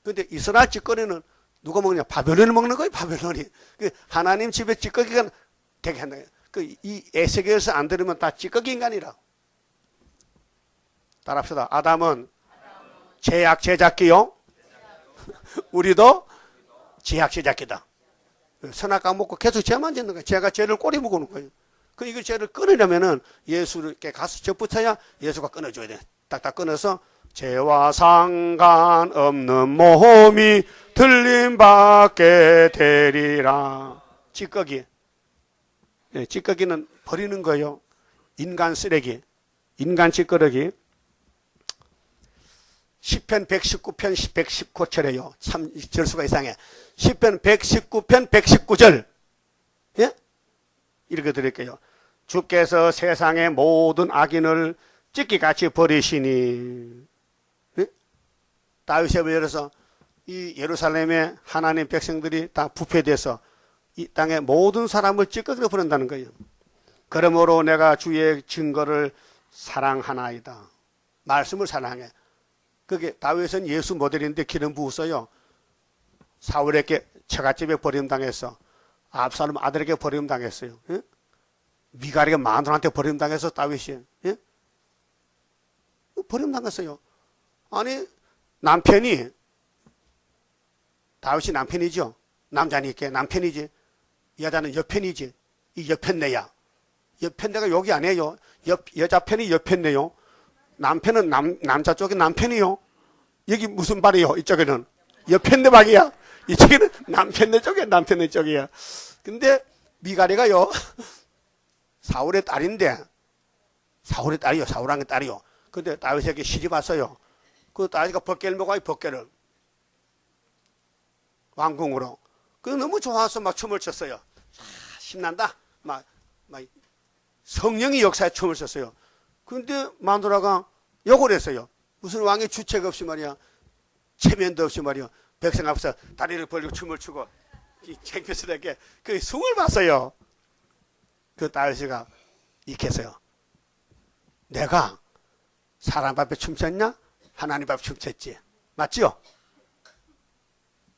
근데 이스라엘 찌꺼기는 누가 먹느냐? 바벨론이 먹는 거예요. 바벨론이. 그 하나님 집에 찌꺼기가 되게 한다. 이 에세겔에서 안 들으면 다 찌꺼기 인간이라. 따라합시다. 아담은 제약 제작기요. 우리도 제약 제작기다. 선악 먹고 계속 죄만 짓는 거예요. 제가 죄를 꼬리 묶어놓은 거예요. 그 이걸 죄를 끊으려면은 예수께 가서 접붙어야 예수가 끊어줘야 돼. 딱딱 끊어서 죄와 상관없는 몸이 들림받게 되리라. 찌꺼기. 네, 찌꺼기는 버리는 거예요. 인간 쓰레기. 인간 찌꺼기. 시편 119편 119절에요. 참 절수가 이상해. 시편 119편 119절. 예? 읽어드릴게요. 주께서 세상의 모든 악인을 찢기같이 버리시니. 예? 다윗의 예로서 이 예루살렘의 하나님 백성들이 다 부패돼서 이 땅의 모든 사람을 찢겨서 버린다는 거예요. 그러므로 내가 주의 증거를 사랑하나이다. 말씀을 사랑해. 그게 다윗은 예수 모델인데 기름 부었어요. 사울에게 처갓집에 버림당했어. 압살롬 아들에게 버림당했어요. 예? 미갈에게 마누라한테 버림당해서 다윗이 예? 버림당했어요. 아니 남편이 다윗이 남편이죠. 남자니까 남편이지. 여자는 여편이지. 이 여편네야. 여편네가 욕이 아니에요. 여자 편이 여편네요. 남편은 남자 쪽이 남편이요. 여기 무슨 말이요? 이쪽에는 여편네 말이야. 이쪽에는 남편네 쪽이야. 남편네 쪽이야. 근데 미갈이가요. 사울의 딸인데 사울의 딸이요. 사울왕의 딸이요. 근데 다윗에게 시집 왔어요. 그 다윗이가 벗개를 먹어요. 벗개를 왕궁으로. 그 너무 좋아서 막 춤을 췄어요. 신난다. 막 성령이 역사에 춤을 췄어요. 근데 마누라가 욕을 했어요. 무슨 왕의 주책 없이 말이야. 체면도 없이 말이야. 백성 앞에서 다리를 벌리고 춤을 추고 창피스럽게 그 숭을 봤어요. 그 다윗이가 익혔어요. 내가 사람 앞에 춤췄냐? 하나님 앞에 춤췄지. 맞죠?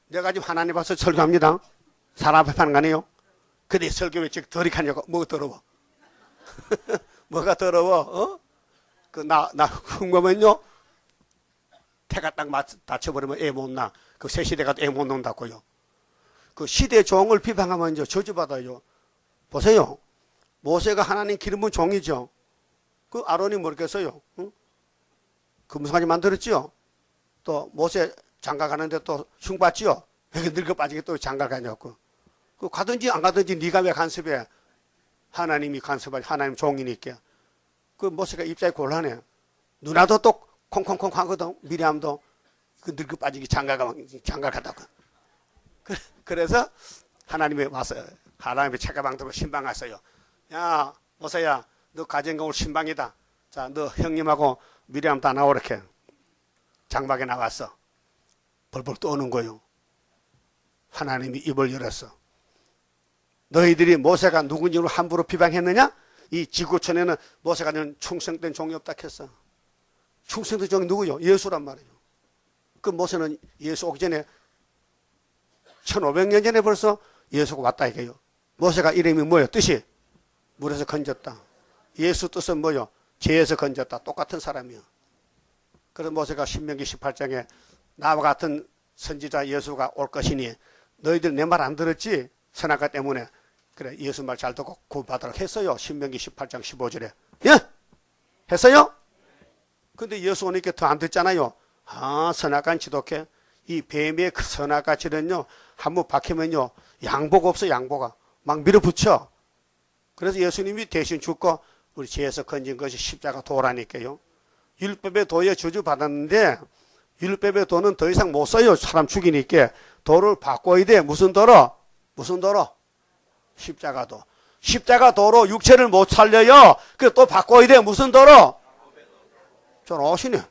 내가 지금 하나님 앞에서 설교합니다. 사람 앞에 하는 거 아니에요? 근데 설교에 지금 덜이 하냐고. 뭐가 더러워? 뭐가 더러워? 어? 나 궁금하면요. 태가 딱 다쳐버리면 애 못 낳아. 그 새 시대가 애 못 낳는다고요. 그 시대 종을 비방하면 이제 저주받아요. 보세요. 모세가 하나님 기름 부은 종이죠. 그 아론이 모르겠어요. 응? 금송아지 만들었지요. 또 모세 장가 가는데 또 흉받지요. 왜 늙어 빠지게 또 장가 가냐고. 그 가든지 안 가든지 네가 왜 간섭해? 하나님이 간섭하지. 하나님 종이니까. 그 모세가 입장이 곤란해. 누나도 또 콩콩콩 하거든. 미리암도 그 늙어 빠지기 장가 가다가. 그래서 하나님이 왔어요. 하나님이 책가방 들고 신방 갔어요. 야, 모세야, 너 가정가 오늘 신방이다. 자, 너 형님하고 미리암 다 나오라 이렇게. 장막에 나왔어. 벌벌 떠오는 거요. 하나님이 입을 열었어. 너희들이 모세가 누군지 함부로 비방했느냐? 이 지구촌에는 모세가 는 충성된 종이 없다 했어. 충성된 종이 누구요? 예수란 말이에요. 그 모세는 예수 오기 전에 1500년 전에 벌써 예수가 왔다 이게요. 모세가 이름이 뭐예요? 뜻이 물에서 건졌다. 예수 뜻은 뭐예요? 죄에서 건졌다. 똑같은 사람이요. 그래서 모세가 신명기 18장에 나와 같은 선지자 예수가 올 것이니 너희들 내 말 안 들었지? 선악과 때문에. 그래, 예수 말 잘 듣고 구원받으라고 했어요. 신명기 18장 15절에. 예? 했어요? 근데 예수 오니까 더 안 듣잖아요. 아, 선악과는 지독해. 이 뱀의 그 선악과 질은요, 한번 박히면요, 양보가 없어, 양보가. 막 밀어붙여. 그래서 예수님이 대신 죽고, 우리 죄에서 건진 것이 십자가 도라니까요. 율법의 도에 저주받았는데, 율법의 도는 더 이상 못 써요. 사람 죽이니까. 도를 바꿔야 돼. 무슨 도로? 무슨 도로? 십자가도. 십자가도로 육체를 못 살려요. 그 또 바꿔야 돼. 무슨 도로? 전 아시네.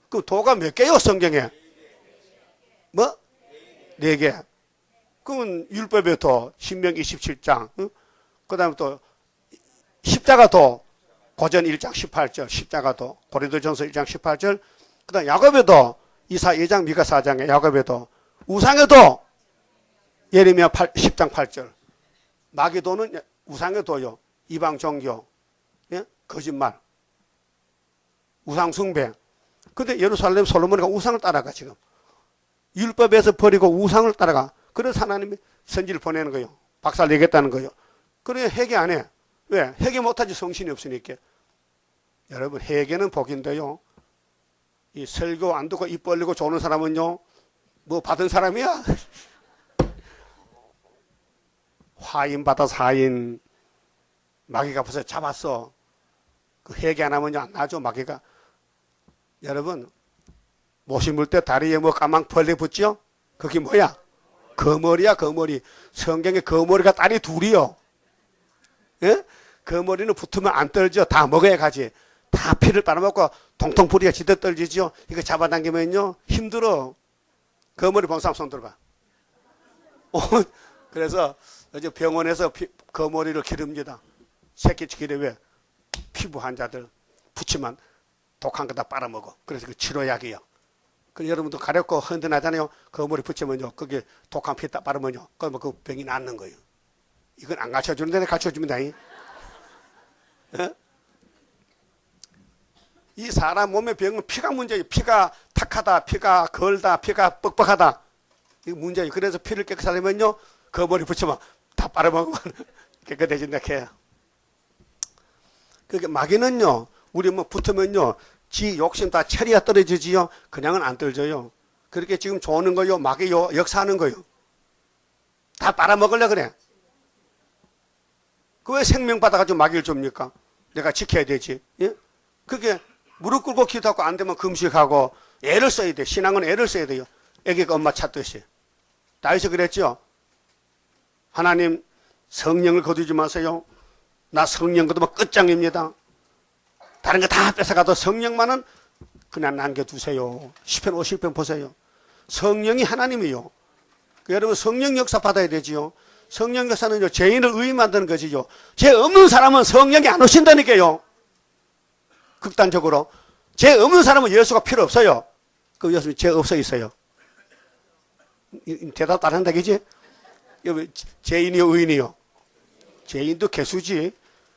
그 도가 몇 개요, 성경에? 뭐? 4개. 그러면 율법의 도, 신명기 27장. 그 다음에 또 십자가도, 고전 1장 18절, 십자가도, 고린도전서 1장 18절. 그 다음 야곱의 도, 이사 2장, 미가 4장에 야곱의 도. 우상의 도, 예레미야 10장 8절. 마귀 도는 우상의 도요. 이방 종교, 예? 거짓말, 우상 숭배. 근데 예루살렘 솔로몬이가 우상을 따라가 지금. 율법에서 버리고 우상을 따라가. 그래서 하나님이 선지를 보내는 거예요. 박살 내겠다는 거예요. 그래 회개 안 해. 왜? 회개 못하지 성신이 없으니까. 여러분 회개는 복인데요. 이 설교 안 듣고 입 벌리고 조는 사람은요. 뭐 받은 사람이야? 화인 받아서 하인. 마귀가 벌써 잡았어. 그 회개 안 하면요 안 나죠 마귀가. 여러분 못 심을 때 다리에 뭐 까망 벌레 붙죠? 그게 뭐야? 거머리야 거머리. 성경에 거머리가 딸이 둘이요. 예? 거머리는 붙으면 안 떨죠. 다 먹어야 가지. 다 피를 빨아먹고 통통 부리가 지대 떨지죠. 이거 잡아당기면요 힘들어. 거머리 본 사람 손 들어봐. 그래서 어제 병원에서 거머리를 기릅니다. 새끼 기르 왜? 피부 환자들 붙이면 독한 거 다 빨아먹어. 그래서 그 치료약이요. 그 여러분도 가렵고 흔들나잖아요. 거머리 붙이면요. 거기에 독한 피 딱 빨으면요. 그러면 그 병이 낫는 거예요. 이건 안 가르쳐주는데 가르쳐줍니다. 이 사람 몸의 병은 피가 문제예요. 피가 탁하다, 피가 걸다, 피가 뻑뻑하다. 이게 문제예요. 그래서 피를 깨끗이 하려면요. 거머리 붙이면 다 빨아먹으면 깨끗해진다 해요. 그러니까 마귀는요. 우리 뭐 붙으면요. 지 욕심 다 체리가 떨어지지요. 그냥은 안 떨어져요. 그렇게 지금 조는 거요. 마귀 역사하는 거요. 다 빨아먹으려 그래. 그 왜 생명 받아가지고 마귀를 줍니까? 내가 지켜야 되지. 예? 그게 무릎 꿇고 기도하고 안 되면 금식하고 애를 써야 돼. 신앙은 애를 써야 돼요. 애기가 엄마 찾듯이. 다윗이 그랬죠. 하나님 성령을 거두지 마세요. 나 성령 거두면 끝장입니다. 다른 거 다 뺏어가도 성령만은 그냥 남겨두세요. 시편 50편 보세요. 성령이 하나님이요. 여러분 성령 역사 받아야 되지요. 성령 역사는요. 죄인을 의인 만드는 것이죠. 죄 없는 사람은 성령이 안 오신다니까요. 극단적으로. 죄 없는 사람은 예수가 필요 없어요. 그 예수님 죄 없어 있어요. 대답 따른다 그지? 죄인이요 의인이요? 죄인도 개수지.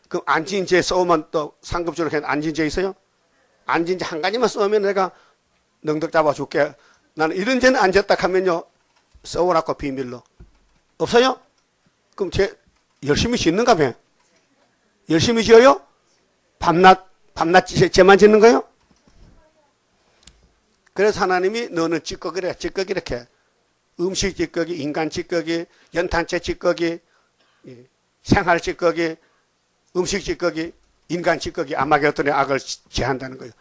그럼 안진죄 써오면 또 상급적으로 안진죄 있어요? 안진죄 한 가지만 써오면 내가 능력 잡아줄게. 나는 이런 죄는 안 졌다 하면요. 써오라고 비밀로. 없어요? 그럼 죄 열심히 짓는가 봐. 열심히 지어요? 밤낮 죄만 짓는 거요? 그래서 하나님이 너는 찌꺼기래. 찌꺼기 이렇게. 음식 찌꺼기, 인간 찌꺼기, 연탄재 찌꺼기, 생활 찌꺼기, 음식 찌꺼기, 인간 찌꺼기, 아마겟돈의 악을 제한다는 거예요.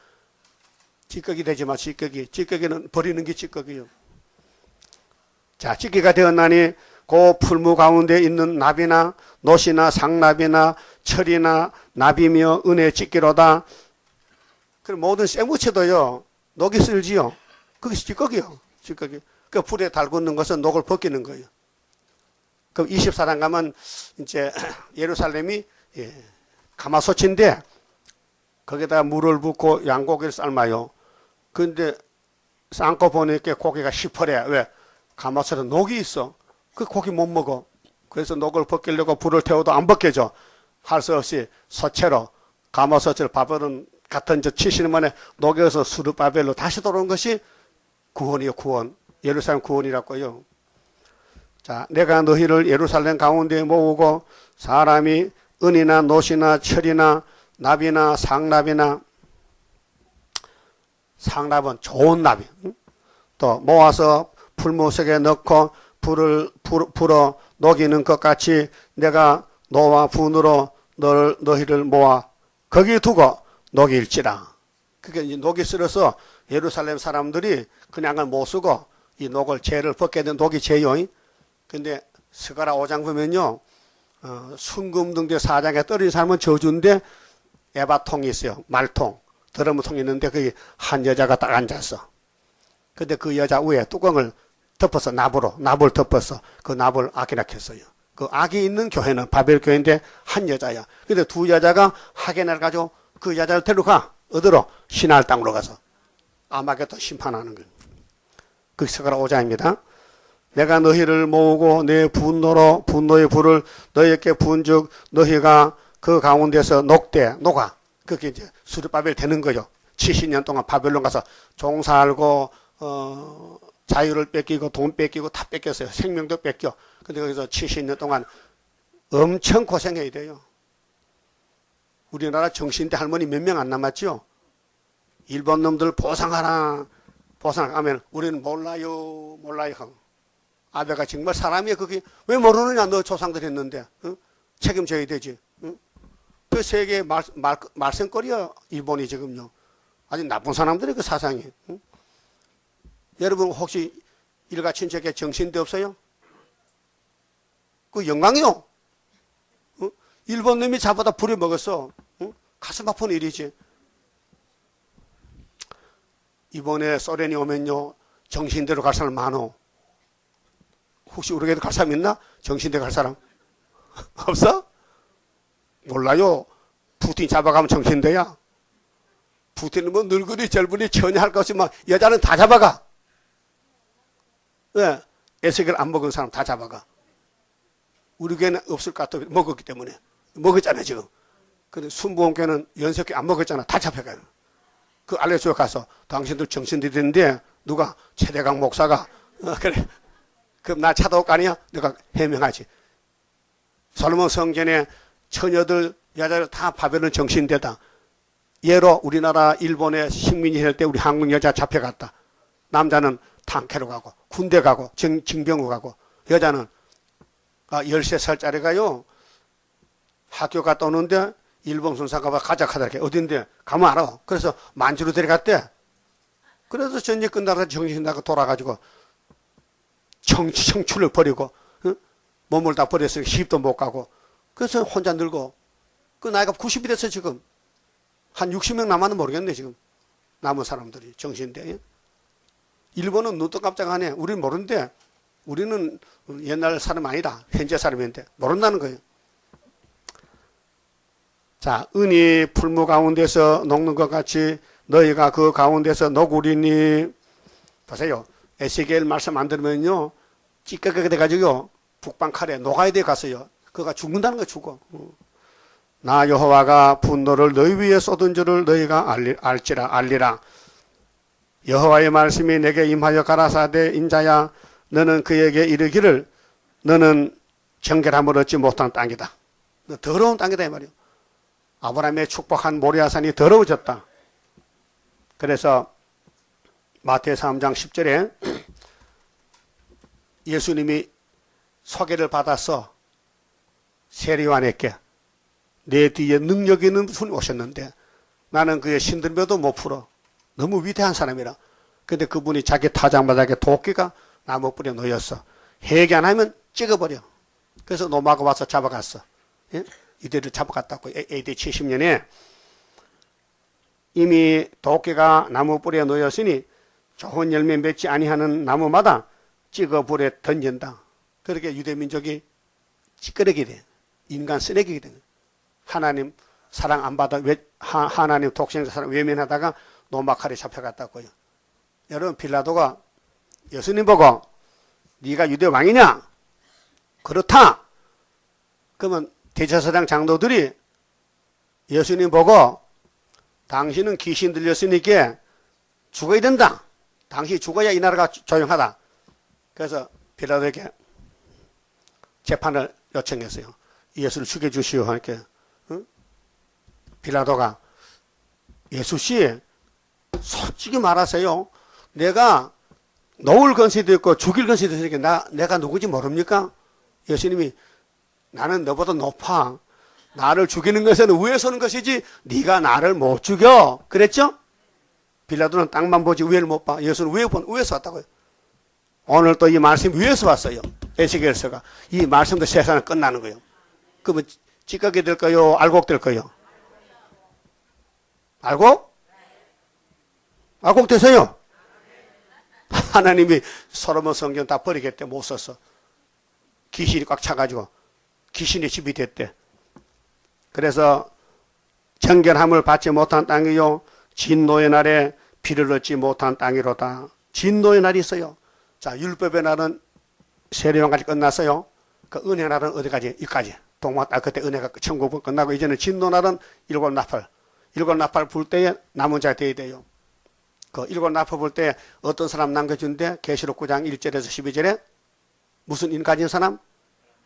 찌꺼기 되지 마, 찌꺼기. 찌꺼기는 버리는 게 찌꺼기요. 자, 찌꺼기가 되었나니 그 풀무 가운데 있는 납이나 노시나 상납이나 철이나 납이며 은혜 찢기로다. 그럼 모든 쇠무채도요 녹이 쓸지요. 그것이 찌꺼기요. 찌꺼기. 그 불에 달구는 것은 녹을 벗기는 거예요. 그럼 24장 가면 이제 예루살렘이 가마솥인데 거기다 물을 붓고 양고기를 삶아요. 근데 삶고 보니까 고기가 시퍼래. 왜? 가마솥에 녹이 있어. 그 고기 못 먹어. 그래서 녹을 벗기려고 불을 태워도 안 벗겨져. 할 수 없이 소채로 가마솥을 바벨론 같은 저 70년만에 녹여서 수르바벨로 다시 돌아온 것이 구원이요. 구원. 예루살렘 구원이라고요. 자, 내가 너희를 예루살렘 가운데 모으고 사람이 은이나 노시나 철이나 납이나 상납이나 상납은 좋은 납이 또 모아서 풀무석에 넣고 불을 불어 녹이는 것 같이 내가 노와 분으로 너희를 모아 거기 두고 녹일지라. 그게 이제 녹이 쓸어서 예루살렘 사람들이 그냥을 못 쓰고 이 녹을 죄를 벗게 된 녹이 죄요. 근데 스가랴 5장 보면요, 순금등대 4장에 떨어진 사람은 저주인데 에바통이 있어요. 말통, 드러무통이 있는데 거기 한 여자가 딱 앉았어. 근데 그 여자 위에 뚜껑을 덮어서 납을 덮어서 그 납을 악이 낳겠어요. 그 악이 있는 교회는 바벨 교회인데 한 여자야. 근데 두 여자가 하겐을 가지고 그 여자를 데려가. 어디로? 신할 땅으로 가서 아마겟돈 심판하는 거예요. 그 스가랴 5장입니다. 내가 너희를 모으고 내 분노의 불을 너희에게 부은즉 너희가 그 가운데서 녹아. 그게 이제 수르바벨 되는 거죠. 70년 동안 바벨론 가서 종살고 자유를 뺏기고 돈 뺏기고 다 뺏겼어요. 생명도 뺏겨. 근데 거기서 70년 동안 엄청 고생해야 돼요. 우리나라 정신대 할머니 몇 명 안 남았죠? 일본 놈들 보상하라 하면 우리는 몰라요 하고. 아베가 정말 사람이야. 그게 왜 모르느냐. 너 조상들 했는데. 응? 책임져야 되지. 응? 그 세계의 말썽거리야 일본이 지금요. 아주 나쁜 사람들이 그 사상이. 응? 여러분 혹시 일가 친척에 정신대 없어요? 그 영광이요. 응? 일본 놈이 잡아다 부려먹었어. 응? 가슴 아픈 일이지. 이번에 소련이 오면요 정신대로 갈 사람 많어. 혹시 우리에게도 갈 사람 있나? 정신대 갈 사람? 없어? 몰라요. 푸틴 잡아가면 정신대야. 푸틴은 뭐 늙은이 젊은이 전혀 할 것 없이 막 여자는 다 잡아가. 왜? 에세겔 안 먹은 사람 다 잡아가. 우리 교회는 없을 것 같아. 먹었기 때문에. 먹었잖아 지금. 근데 순복음교회는 연석교 안 먹었잖아. 다 잡혀가요. 그 알레스에 가서 당신들 정신들인데 누가 최대강 목사가 그래. 그럼 나 찾아올 거 아니야? 내가 해명하지. 솔로몬 성전에 처녀들, 여자들 다 바벨론 정신대다. 예로 우리나라 일본에 식민지 할 때 우리 한국 여자 잡혀갔다. 남자는 탕캐로 가고 군대 가고 징병으로 가고 여자는 13살짜리가요. 학교 갔다 오는데 일본 순사가 가자 하더라. 어딘데? 가면 알아. 그래서 만주로 데려갔대. 그래서 전쟁 끝나서 정신 나가 돌아가지고 청춘을 버리고 몸을 다 버렸으니까 시집도 못 가고 그래서 혼자 늙고 그 나이가 90이 됐어 지금. 한 60명 남았는 모르겠네 지금. 남은 사람들이 정신대. 일본은 눈도 깜짝하네. 우리는 모르는데 우리는 옛날 사람 아니다. 현재 사람인데 모른다는 거예요. 자, 은이 풀무 가운데서 녹는 것 같이 너희가 그 가운데서 녹으리니. 보세요. 에스겔 말씀 안 들으면요 찌꺼기가 돼가지고요 북방 칼에 녹아야 돼 가서요 그가 죽는다는 거 죽어. 나 여호와가 분노를 너희 위에 쏟은 줄을 너희가 알리라. 여호와의 말씀이 내게 임하여 가라사대 인자야 너는 그에게 이르기를 너는 정결함을 얻지 못한 땅이다. 더러운 땅이다 이 말이요. 아브라함의 축복한 모리아산이 더러워졌다. 그래서 마태오 3장 10절에 예수님이 소개를 받아서 세리요한에게 내 뒤에 능력 있는 분이 오셨는데 나는 그의 신들며도 못 풀어. 너무 위대한 사람이라. 근데 그분이 자기 타작마당에 도끼가 나무 뿌리에 놓였어. 회개 안 하면 찍어버려. 그래서 로마가 와서 잡아갔어. 예? 이들을 잡아갔다고. AD 70년에 이미 도끼가 나무 뿌리에 놓였으니 좋은 열매 맺지 아니하는 나무마다 찍어 불에 던진다. 그렇게 유대민족이 찌끄레기 돼. 인간 쓰레기가 돼. 하나님 사랑 안 받아 하나님 독생자 사랑 외면하다가 로마 칼에 잡혀갔다고요. 여러분 빌라도가 예수님 보고 네가 유대 왕이냐? 그렇다. 그러면 대제사장 장로들이 예수님 보고 당신은 귀신 들렸으니까 죽어야 된다. 당신이 죽어야 이 나라가 조용하다. 그래서 빌라도에게 재판을 요청했어요. 예수를 죽여주시오. 이렇게. 응? 빌라도가 예수씨 솔직히 말하세요. 내가 놓을 건세도 있고 죽일 건세도 있으니까 내가 누구지 모릅니까? 예수님이 나는 너보다 높아. 나를 죽이는 것은 위에 서는 것이지 네가 나를 못 죽여. 그랬죠? 빌라도는 땅만 보지 위를 못 봐. 예수는 위에서 왔다고요. 오늘 또 이 말씀이 위에서 왔어요. 에스겔서가. 이 말씀도 세상은 끝나는 거예요. 그러면 찌꺼기 될까요? 알곡 될까요? 알곡? 알곡 되세요. 하나님이 솔로몬 성경 다 버리겠대. 못 썼어. 귀신이 꽉 차가지고 귀신의 집이 됐대. 그래서 정결함을 받지 못한 땅이요 진노의 날에 피를 얻지 못한 땅이로다. 진노의 날이 있어요. 자, 율법의 날은 세례요한까지 끝났어요. 그 은혜 날은 어디까지? 여기까지. 그때 은혜가 천국은 끝나고 이제는 진노 날은 일곱 나팔 불 때에 남은 자 돼야 돼요. 그 일곱 나팔 불 때 어떤 사람 남겨준대? 계시록 9장 1절에서 12절에 무슨 인 가진 사람?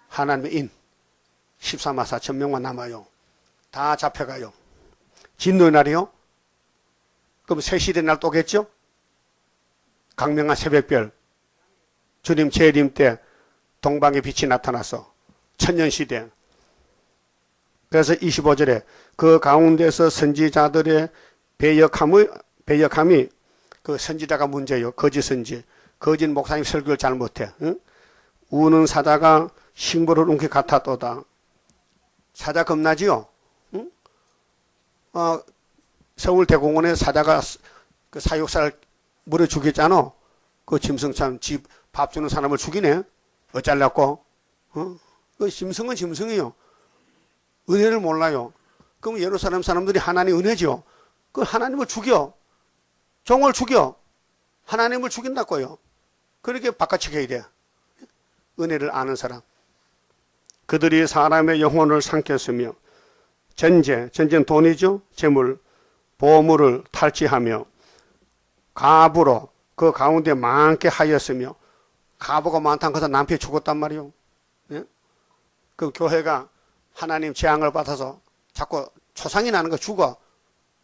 하나님의 인. 14만 4천 명만 남아요. 다 잡혀가요. 진노의 날이요? 그럼 새시대 날 또겠죠? 강명한 새벽별. 주님 재림 때 동방의 빛이 나타나서 천년시대. 그래서 25절에 그 가운데서 선지자들의 배역함이 그 선지자가 문제예요. 거짓 선지. 거짓 목사님 설교를 잘 못해. 응? 우는 사자가 식물을 웅키 같았도다. 사자 겁나지요? 응? 서울대공원에 사자가 그 사육사를 물에 죽였잖아. 그 짐승 집 밥 주는 사람을 죽이네. 어쩌려고? 그 짐승은 짐승이요. 은혜를 몰라요. 그럼 예루살렘 사람들이 하나님 은혜죠. 그 하나님을 죽여. 종을 죽여. 하나님을 죽인다고요. 그렇게 바꿔치겨야 돼. 은혜를 아는 사람. 그들이 사람의 영혼을 삼켰으며 전쟁 돈이죠. 재물, 보물을 탈취하며 가부로 그 가운데 많게 하였으며 가부가 많다는 것은 남편이 죽었단 말이요. 예? 그 교회가 하나님 재앙을 받아서 자꾸 초상이 나는 거 죽어.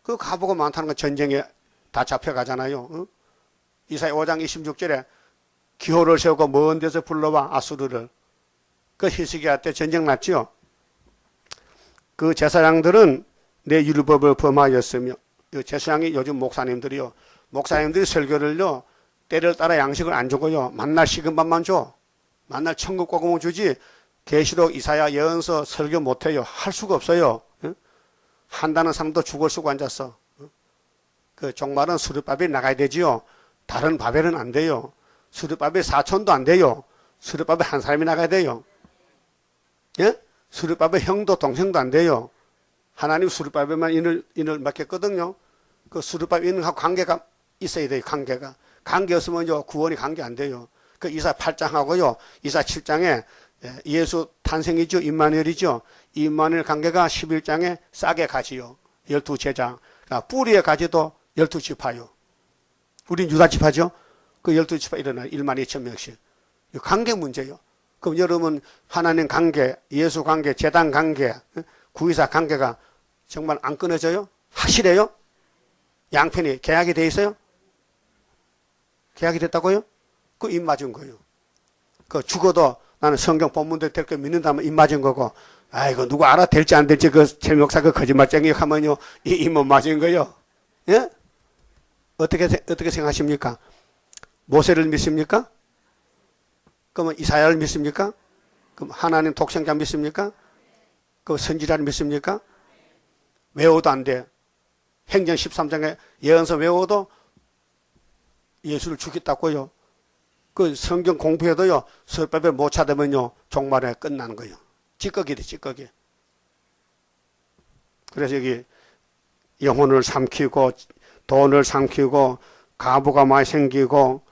그 가부가 많다는 건 전쟁에 다 잡혀가잖아요. 응? 이사야 5장 26절에 기호를 세우고 먼 데서 불러와 아수르를. 그 히스기야 때 전쟁 났죠. 그 제사장들은 내 율법을 범하였으며 제사장이 요즘 목사님들이요. 목사님들이 설교를요. 때를 따라 양식을 안 주고요. 만날 식은 밥만 줘. 만날 천국 고금을 주지. 계시록 이사야 예언서 설교 못해요. 할 수가 없어요. 응? 한다는 사람도 죽을 쓰고 앉았어. 응? 그 종말은 수르바벨 나가야 되지요. 다른 바벨은 안 돼요. 수르바벨 사촌도 안 돼요. 수르바벨 한 사람이 나가야 돼요. 예? 수르바벨 형도 동생도 안 돼요. 하나님 수르바벨만 인을 맡겼거든요. 그 수르바벨 인하고 관계가 있어야 돼요. 관계 없으면요 구원이 관계 안 돼요. 그 이사 8장하고요 이사 7장에 예수 탄생이죠. 임마누엘이죠. 임마누엘 관계가 11장에 싸게 가지요. 12제자. 뿌리의 가지도 12지파요. 우린 유다지파죠. 그 12지파 일어나요. 1만 2천 명씩. 관계 문제요. 그럼 여러분 하나님 관계, 예수 관계, 제단 관계, 구의사 관계가 정말 안 끊어져요? 확실해요? 양편이 계약이 돼 있어요? 계약이 됐다고요? 그 입 맞은 거예요. 그 죽어도 나는 성경 본문대로 될 거 믿는다면 입 맞은 거고, 아이고 누구 알아 될지 안 될지 그 최목사 그 거짓말쟁이 하면요 입 못 맞은 거예요. 예? 어떻게 생각하십니까? 모세를 믿습니까? 그러면 이사야를 믿습니까? 그럼 하나님 독생자 믿습니까? 그 선지자를 믿습니까? 외워도 안 돼. 행전 13장에 예언서 외워도 예수를 죽였다고요. 그 성경 공부해도요, 설법에 못 찾으면요, 종말에 끝나는 거예요. 찌꺼기 돼, 찌꺼기. 그래서 여기 영혼을 삼키고, 돈을 삼키고, 가부가 많이 생기고,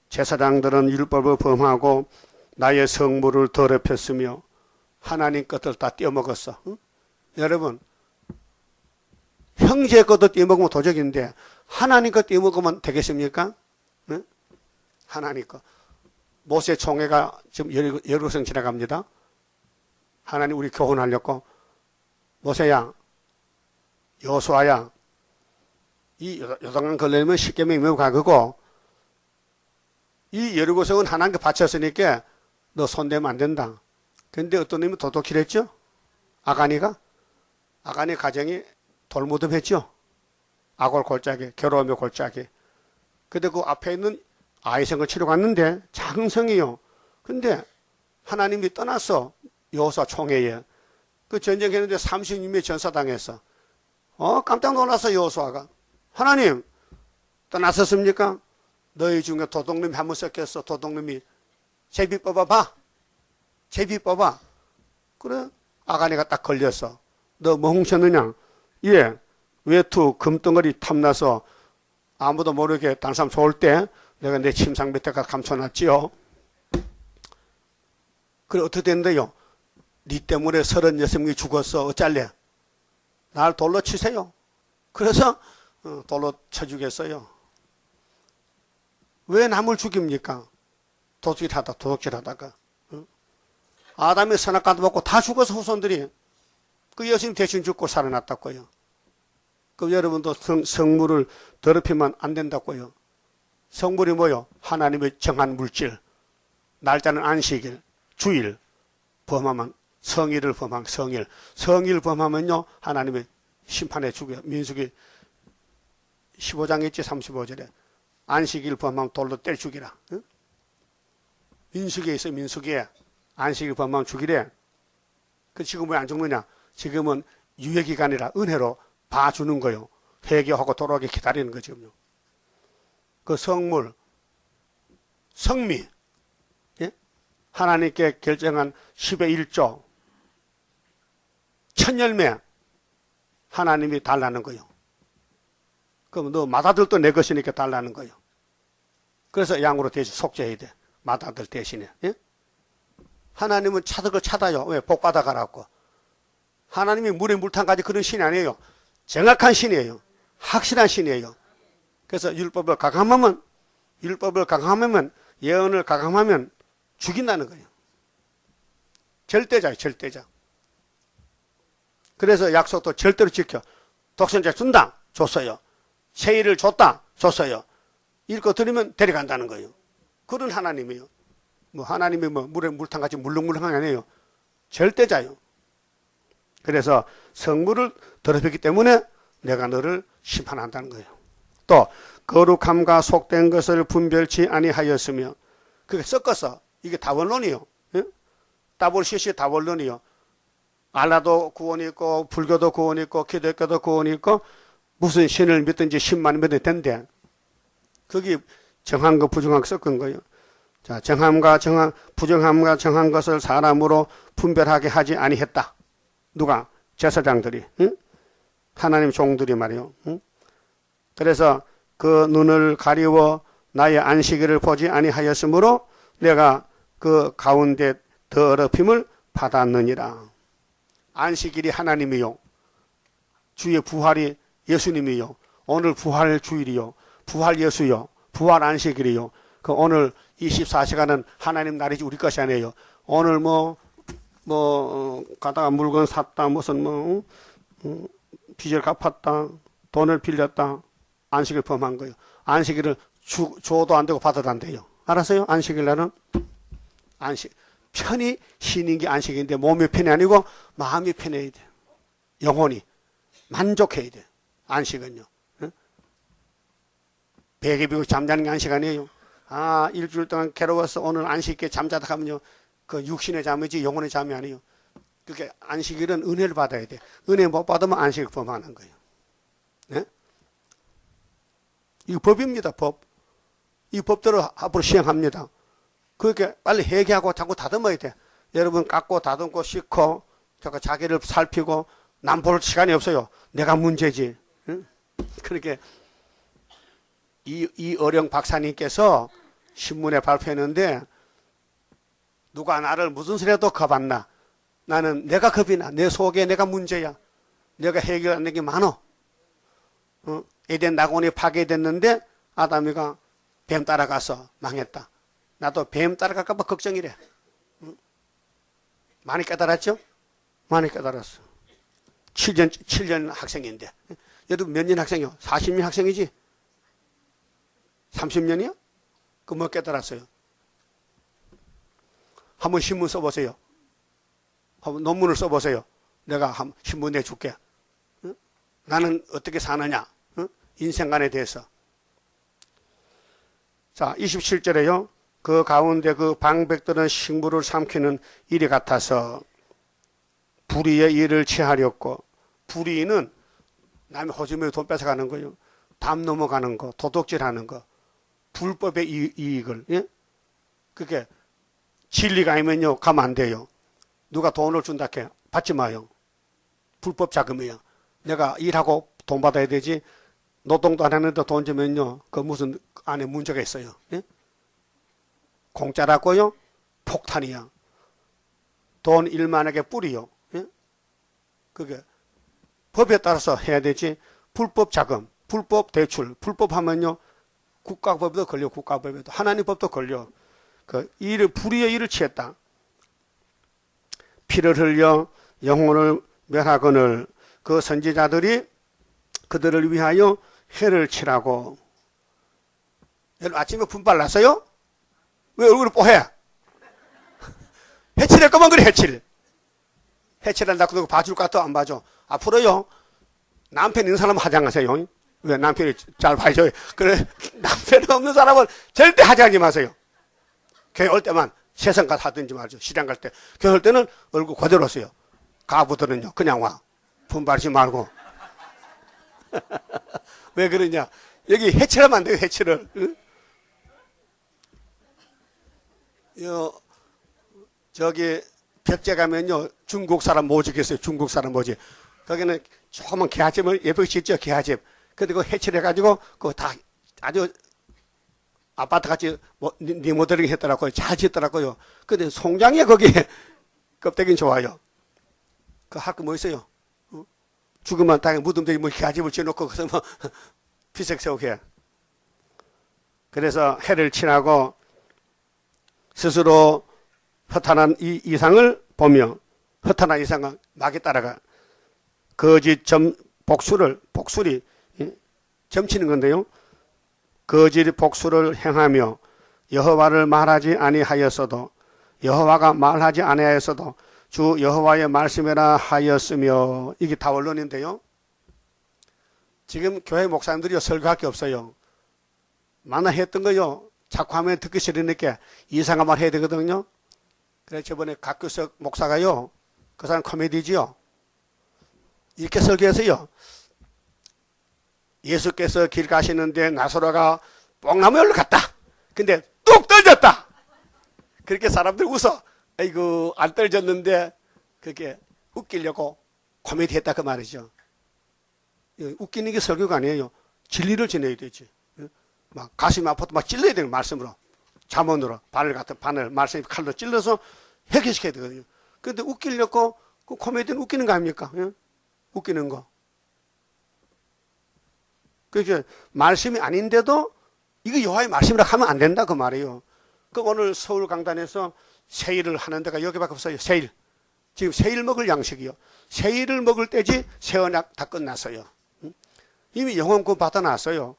제사장들은 율법을 범하고, 나의 성물을 더럽혔으며, 하나님 것을 다 떼어먹었어. 응? 여러분, 형제 것도 떼어먹으면 도적인데, 하나님 것 떼어먹으면 되겠습니까? 응? 하나님 것. 모세 총회가 지금 예루살렘 지나갑니다. 하나님 우리 교훈하려고, 모세야, 여호수아야, 이 요단강 걸리면 십계명이 매우 가그고, 이 여리고성은 하나님께 바쳤으니까 너 손대면 안 된다. 근데 어떤 놈이 도둑질했죠? 아가니가 가정이 돌무덤했죠? 악월 골짜기, 괴로움의 골짜기. 근데 그 앞에 있는 아이성을 치러 갔는데 작은 성이요. 근데 하나님이 떠났어. 여호수아 총회에. 그 전쟁했는데 30명이 전사당했어. 깜짝 놀랐어, 여호수아가. 하나님, 떠났었습니까? 너희 중에 도둑놈이 한 번 섞였어. 도둑놈이. 제비 뽑아봐. 제비 뽑아. 그래. 아가니가 딱 걸렸어. 너 뭐 훔쳤느냐? 예. 외투 금덩어리 탐나서 아무도 모르게 다른 사람 좋을 때 내가 내 침상 밑에 가서 감춰놨지요. 그래, 어떻게 된대요? 니 때문에 36명이 죽었어. 어쩔래? 날 돌로 치세요. 그래서 돌로 쳐주겠어요. 왜 남을 죽입니까? 도둑질하다가. 아담이 선악과도 먹고 다 죽어서 후손들이. 그 예수님 대신 죽고 살아났다고요. 그 여러분도 성물을 더럽히면 안 된다고요. 성물이 뭐요? 하나님의 정한 물질. 날짜는 안식일, 주일. 범하면 성일을 범하면 성일. 성일 범하면요, 하나님의 심판에 죽여요. 민수기 15장 있지, 35절에. 안식일 범하면 돌로 때려 죽이라. 응? 민수기에 있어, 민수기에. 안식일 범하면 죽이래. 그 지금 왜 안 죽느냐? 지금은 유예기간이라 은혜로 봐주는 거요. 회개하고 돌아오게 기다리는 거 지금요. 그 성물, 성미, 예? 하나님께 결정한 10의 1조, 천열매, 하나님이 달라는 거요. 그럼 너 맏아들도 내 것이니까 달라는 거요. 그래서 양으로 대신 속죄해야 돼. 맏아들 대신에. 예? 하나님은 차득을 찾아요. 왜? 복 받아가라고. 하나님이 물에 물탕까지 그런 신이 아니에요. 정확한 신이에요. 확실한 신이에요. 그래서 율법을 강함하면 예언을 강함하면 죽인다는 거예요. 절대자예요. 절대자. 그래서 약속도 절대로 지켜. 독생자 준다. 줬어요. 세일을 줬다. 줬어요. 읽고 들으면 데려간다는 거예요. 그런 하나님이에요. 뭐 하나님이 뭐 물에 물탕같이 물렁물렁한 게 아니에요. 절대자요. 그래서 성물을 더럽혔기 때문에 내가 너를 심판한다는 거예요. 또 거룩함과 속된 것을 분별치 아니하였으며, 그게 섞어서 이게 다원론이요. 예? WCC 다원론이요. 알라도 구원이 있고 불교도 구원이 있고 기독교도 구원이 있고 무슨 신을 믿든지 10만 믿어도 된대. 그게 정한 거 부정한 거 섞은 거예요. 자, 부정함과 정한 것을 사람으로 분별하게 하지 아니했다. 누가? 제사장들이. 응? 하나님 종들이 말이요. 응? 그래서 그 눈을 가리워 나의 안식일을 보지 아니하였으므로 내가 그 가운데 더럽힘을 받았느니라. 안식일이 하나님이요. 주의 부활이 예수님이요. 오늘 부활 주일이요. 부활 예수요. 부활 안식일이요. 그 오늘 24시간은 하나님 날이지 우리 것이 아니에요. 오늘 가다가 물건 샀다, 무슨 빚을 갚았다, 돈을 빌렸다, 안식일 범한 거예요. 안식일을 줘도 안 되고 받아도 안 돼요. 알았어요? 안식일 날은 편히 쉬는 게 안식인데 몸이 편이 아니고 마음이 편해야 돼. 영혼이 만족해야 돼. 안식은요. 응? 베개 비고 잠자는 게 안식 아니에요. 일주일 동안 괴로워서 오늘 안식 있게 잠자다 하면요, 그 육신의 잠이지 영혼의 잠이 아니에요. 그렇게 안식일은 은혜를 받아야 돼. 은혜 못 받으면 안식일 범하는 거예요. 네? 이거 법입니다. 법. 이 법대로 앞으로 시행합니다. 그렇게 빨리 회개하고 자꾸 다듬어야 돼. 여러분 깎고 다듬고 씻고 자기를 살피고 남 볼 시간이 없어요. 내가 문제지. 응? 그렇게 이어령 박사님께서 신문에 발표했는데 누가 나를 무슨 소리라도 겁안나. 나는 내가 겁이 나. 내 속에 내가 문제야. 내가 해결 안 된 게 많어. 에덴 낙원이 파괴됐는데 아담이가 뱀 따라가서 망했다. 나도 뱀 따라갈까 봐 걱정이래. 많이 깨달았죠? 많이 깨달았어. 7년 학생인데. 여러분 몇 년 학생이요? 40년 학생이지? 30년이요? 그 뭐 깨달았어요? 한번 신문 써보세요. 한번 논문을 써보세요. 내가 신문 내줄게. 나는 어떻게 사느냐? 인생관에 대해서. 자, 27절에요. 그 가운데 그 방백들은 식물을 삼키는 일이 같아서 불의의 일을 취하렸고, 불의는 남의 호주머니 돈 뺏어가는 거요. 담 넘어가는 거, 도둑질하는 거, 불법의 이익을. 예? 그게 진리가 아니면요 가면 안 돼요. 누가 돈을 준다 해 받지 마요. 불법 자금이야. 내가 일하고 돈 받아야 되지. 노동도 안 하는데 돈 주면요 그 무슨 안에 문제가 있어요. 예? 공짜라고요? 폭탄이야. 돈 일만하게 뿌리요. 예? 그게 법에 따라서 해야 되지. 불법 자금, 불법 대출, 불법하면요 국가법에도 걸려. 국가법에도 하나님 법도 걸려. 그 일을 불의의 일을 취했다. 피를 흘려 영혼을 멸하거늘 그 선지자들이 그들을 위하여 해를 치라고. 여러분 아침에 분발 났어요? 왜 얼굴이 뽀해? 해칠할 거만 그래. 해칠한다고 누구 봐줄 것 같아? 안 봐줘. 앞으로요 남편 있는 사람은 화장하세요. 왜 남편이 잘 봐줘요. 그래 남편 없는 사람은 절대 화장하지 마세요. 교회 올 때만 세상 가서 하든지 말죠. 시장 갈 때. 교회 올 때는 얼굴 그대로 써요. 가부들은요 그냥 와. 분발하지 말고. 왜 그러냐. 여기 해칠하면 안 돼요. 해칠을. 응? 저기 벽제 가면요 중국 사람 모집 있어요. 중국 사람 모집. 거기는 조그만 개화집을 예쁘게 짓죠. 개화집. 그리고 해칠해가지고 그거 다 아주 아파트같이 리모델링 했더라고요. 잘 짓더라고요. 근데 송장이야 거기에. 껍데기는 좋아요. 그 할 거 뭐 있어요? 죽으면 당연히 무덤들이 뭐 개화집을 지어놓고 그래서 뭐 피색 세우게. 그래서 해를 칠하고 스스로 허탄한 이 이상을 보며 허탄한 이상은 막이 따라가 거짓 복술이 점치는 건데요. 거짓 복수를 행하며 여호와를 말하지 아니하였어도 여호와가 말하지 아니하였어도 주 여호와의 말씀이라 하였으며. 이게 다 원론인데요. 지금 교회 목사님들이 설교할 게 없어요. 만나 했던 거요. 자꾸 하면 듣기 싫으니까 이상한 말 해야 되거든요. 그래서 저번에 각교석 목사가요. 그 사람 코미디지요. 이렇게 설교해서요. 예수께서 길 가시는데 나사로가 뽕나무에 올라갔다. 근데 뚝 떨어졌다. 그렇게 사람들 웃어. 아이고 안 떨어졌는데 그게 웃기려고 코미디 했다 그 말이죠. 웃기는 게 설교가 아니에요. 진리를 전해야 되지. 막 가슴이 아파도 막 찔러야 되는 말씀으로. 잠언으로 바늘 같은 바늘 말씀 칼로 찔러서 해결시켜야 되거든요. 그런데 웃기려고 그 코미디는 웃기는 거 아닙니까? 웃기는 거. 그러니까 말씀이 아닌데도 이거 여호와의 말씀이라 하면 안 된다 그 말이에요. 그 오늘 서울 강단에서 세일을 하는 데가 여기밖에 없어요. 세일. 지금 세일 먹을 양식이요. 세일을 먹을 때지 세언약 다 끝났어요. 이미 영혼권 받아놨어요.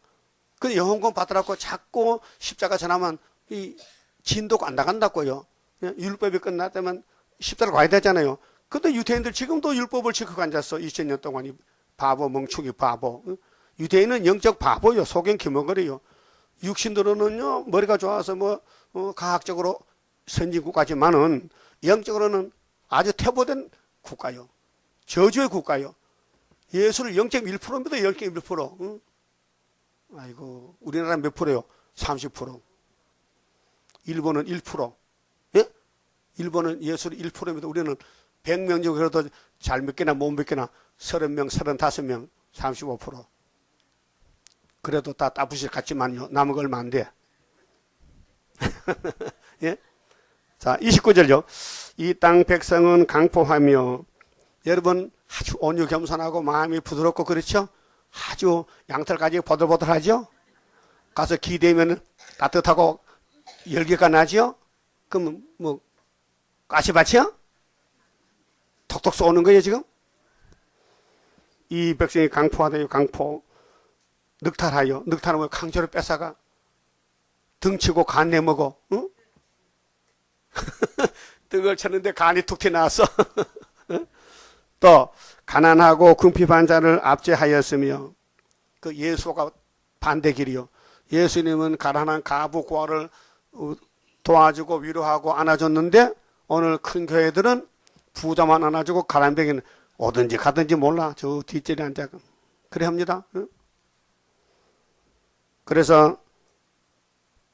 근데 영혼권 받으라고 자꾸 십자가 전하면 이 진도가 안 나간다고요. 율법이 끝났다면 십자가 가야 되잖아요. 근데 유대인들 지금도 율법을 지키고 앉았어. 2000년 동안. 이 바보 멍충이 바보. 유대인은 영적 바보요. 속엔 기머거리요. 육신으로는요 머리가 좋아서 뭐 과학적으로 선진국가지만은 영적으로는 아주 퇴보된 국가요. 저주의 국가요. 예수를 0.1%입니다. 0.1%. 응? 아이고, 우리나라 몇 프로요? 30%. 일본은 1%. 예? 일본은 예수를 1%입니다. 우리는 100명 중에 그래도 잘 믿기나 못 믿기나 30명, 35명, 35%. 그래도 다 따부실 같지만요. 남은 거 얼마 안 돼. 예? 자, 29절요. 이 땅 백성은 강포하며, 여러분 아주 온유 겸손하고 마음이 부드럽고 그렇죠? 아주 양털까지 보들보들하죠? 가서 기대면 따뜻하고 열기가 나죠? 그럼 뭐 가시밭이야? 톡톡 쏘는 거예요 지금? 이 백성이 강포하다요. 강포. 늑탈하여. 늑탈하면 강제로 뺏어가. 등치고 간 내먹어. 응? 등을 쳤는데 간이 툭 튀어나왔어. 또 가난하고 궁핍한 자를 압제하였으며, 그 예수가 반대길이요. 예수님은 가난한 가부 고아를 도와주고 위로하고 안아줬는데 오늘 큰 교회들은 부자만 안아주고 가난뱅이는 오든지 가든지 몰라. 저 뒷자리에 앉아. 그래 합니다. 응? 그래서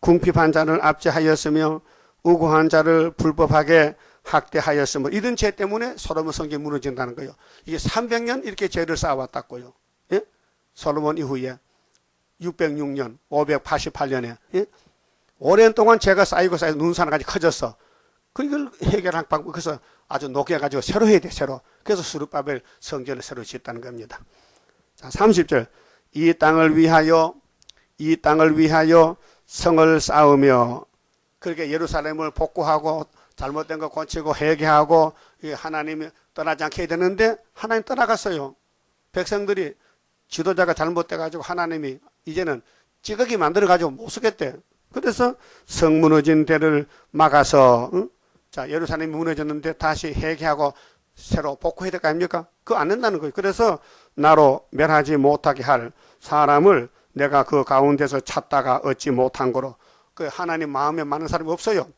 궁핍한 자를 압제하였으며 우고한 자를 불법하게 학대하였으며, 이런 죄 때문에 솔로몬 성전이 무너진다는 거예요. 이게 300년 이렇게 죄를 쌓아왔다고요. 예? 솔로몬 이후에 606년, 588년에 예? 오랜 동안 죄가 쌓이고 눈사람까지 커졌어. 그걸 해결한 방법, 그래서 아주 녹여가지고 새로 해야 돼, 새로. 그래서 스룹바벨 성전을 새로 짓다는 겁니다. 자, 30절. 이 땅을 위하여 성을 쌓으며, 그렇게 예루살렘을 복구하고 잘못된 거 고치고 회개하고 하나님이 떠나지 않게 해야 되는데 하나님 떠나갔어요. 백성들이 지도자가 잘못돼가지고 하나님이 이제는 찌꺼기 만들어가지고 못 쓰겠대. 그래서 성 무너진 데를 막아서 자, 예루살렘이 무너졌는데 다시 회개하고 새로 복구해야 될 거 아닙니까? 그거 안 된다는 거예요. 그래서 나로 멸하지 못하게 할 사람을 내가 그 가운데서 찾다가 얻지 못한 거로, 그 하나님 마음에 맞는 사람이 없어요.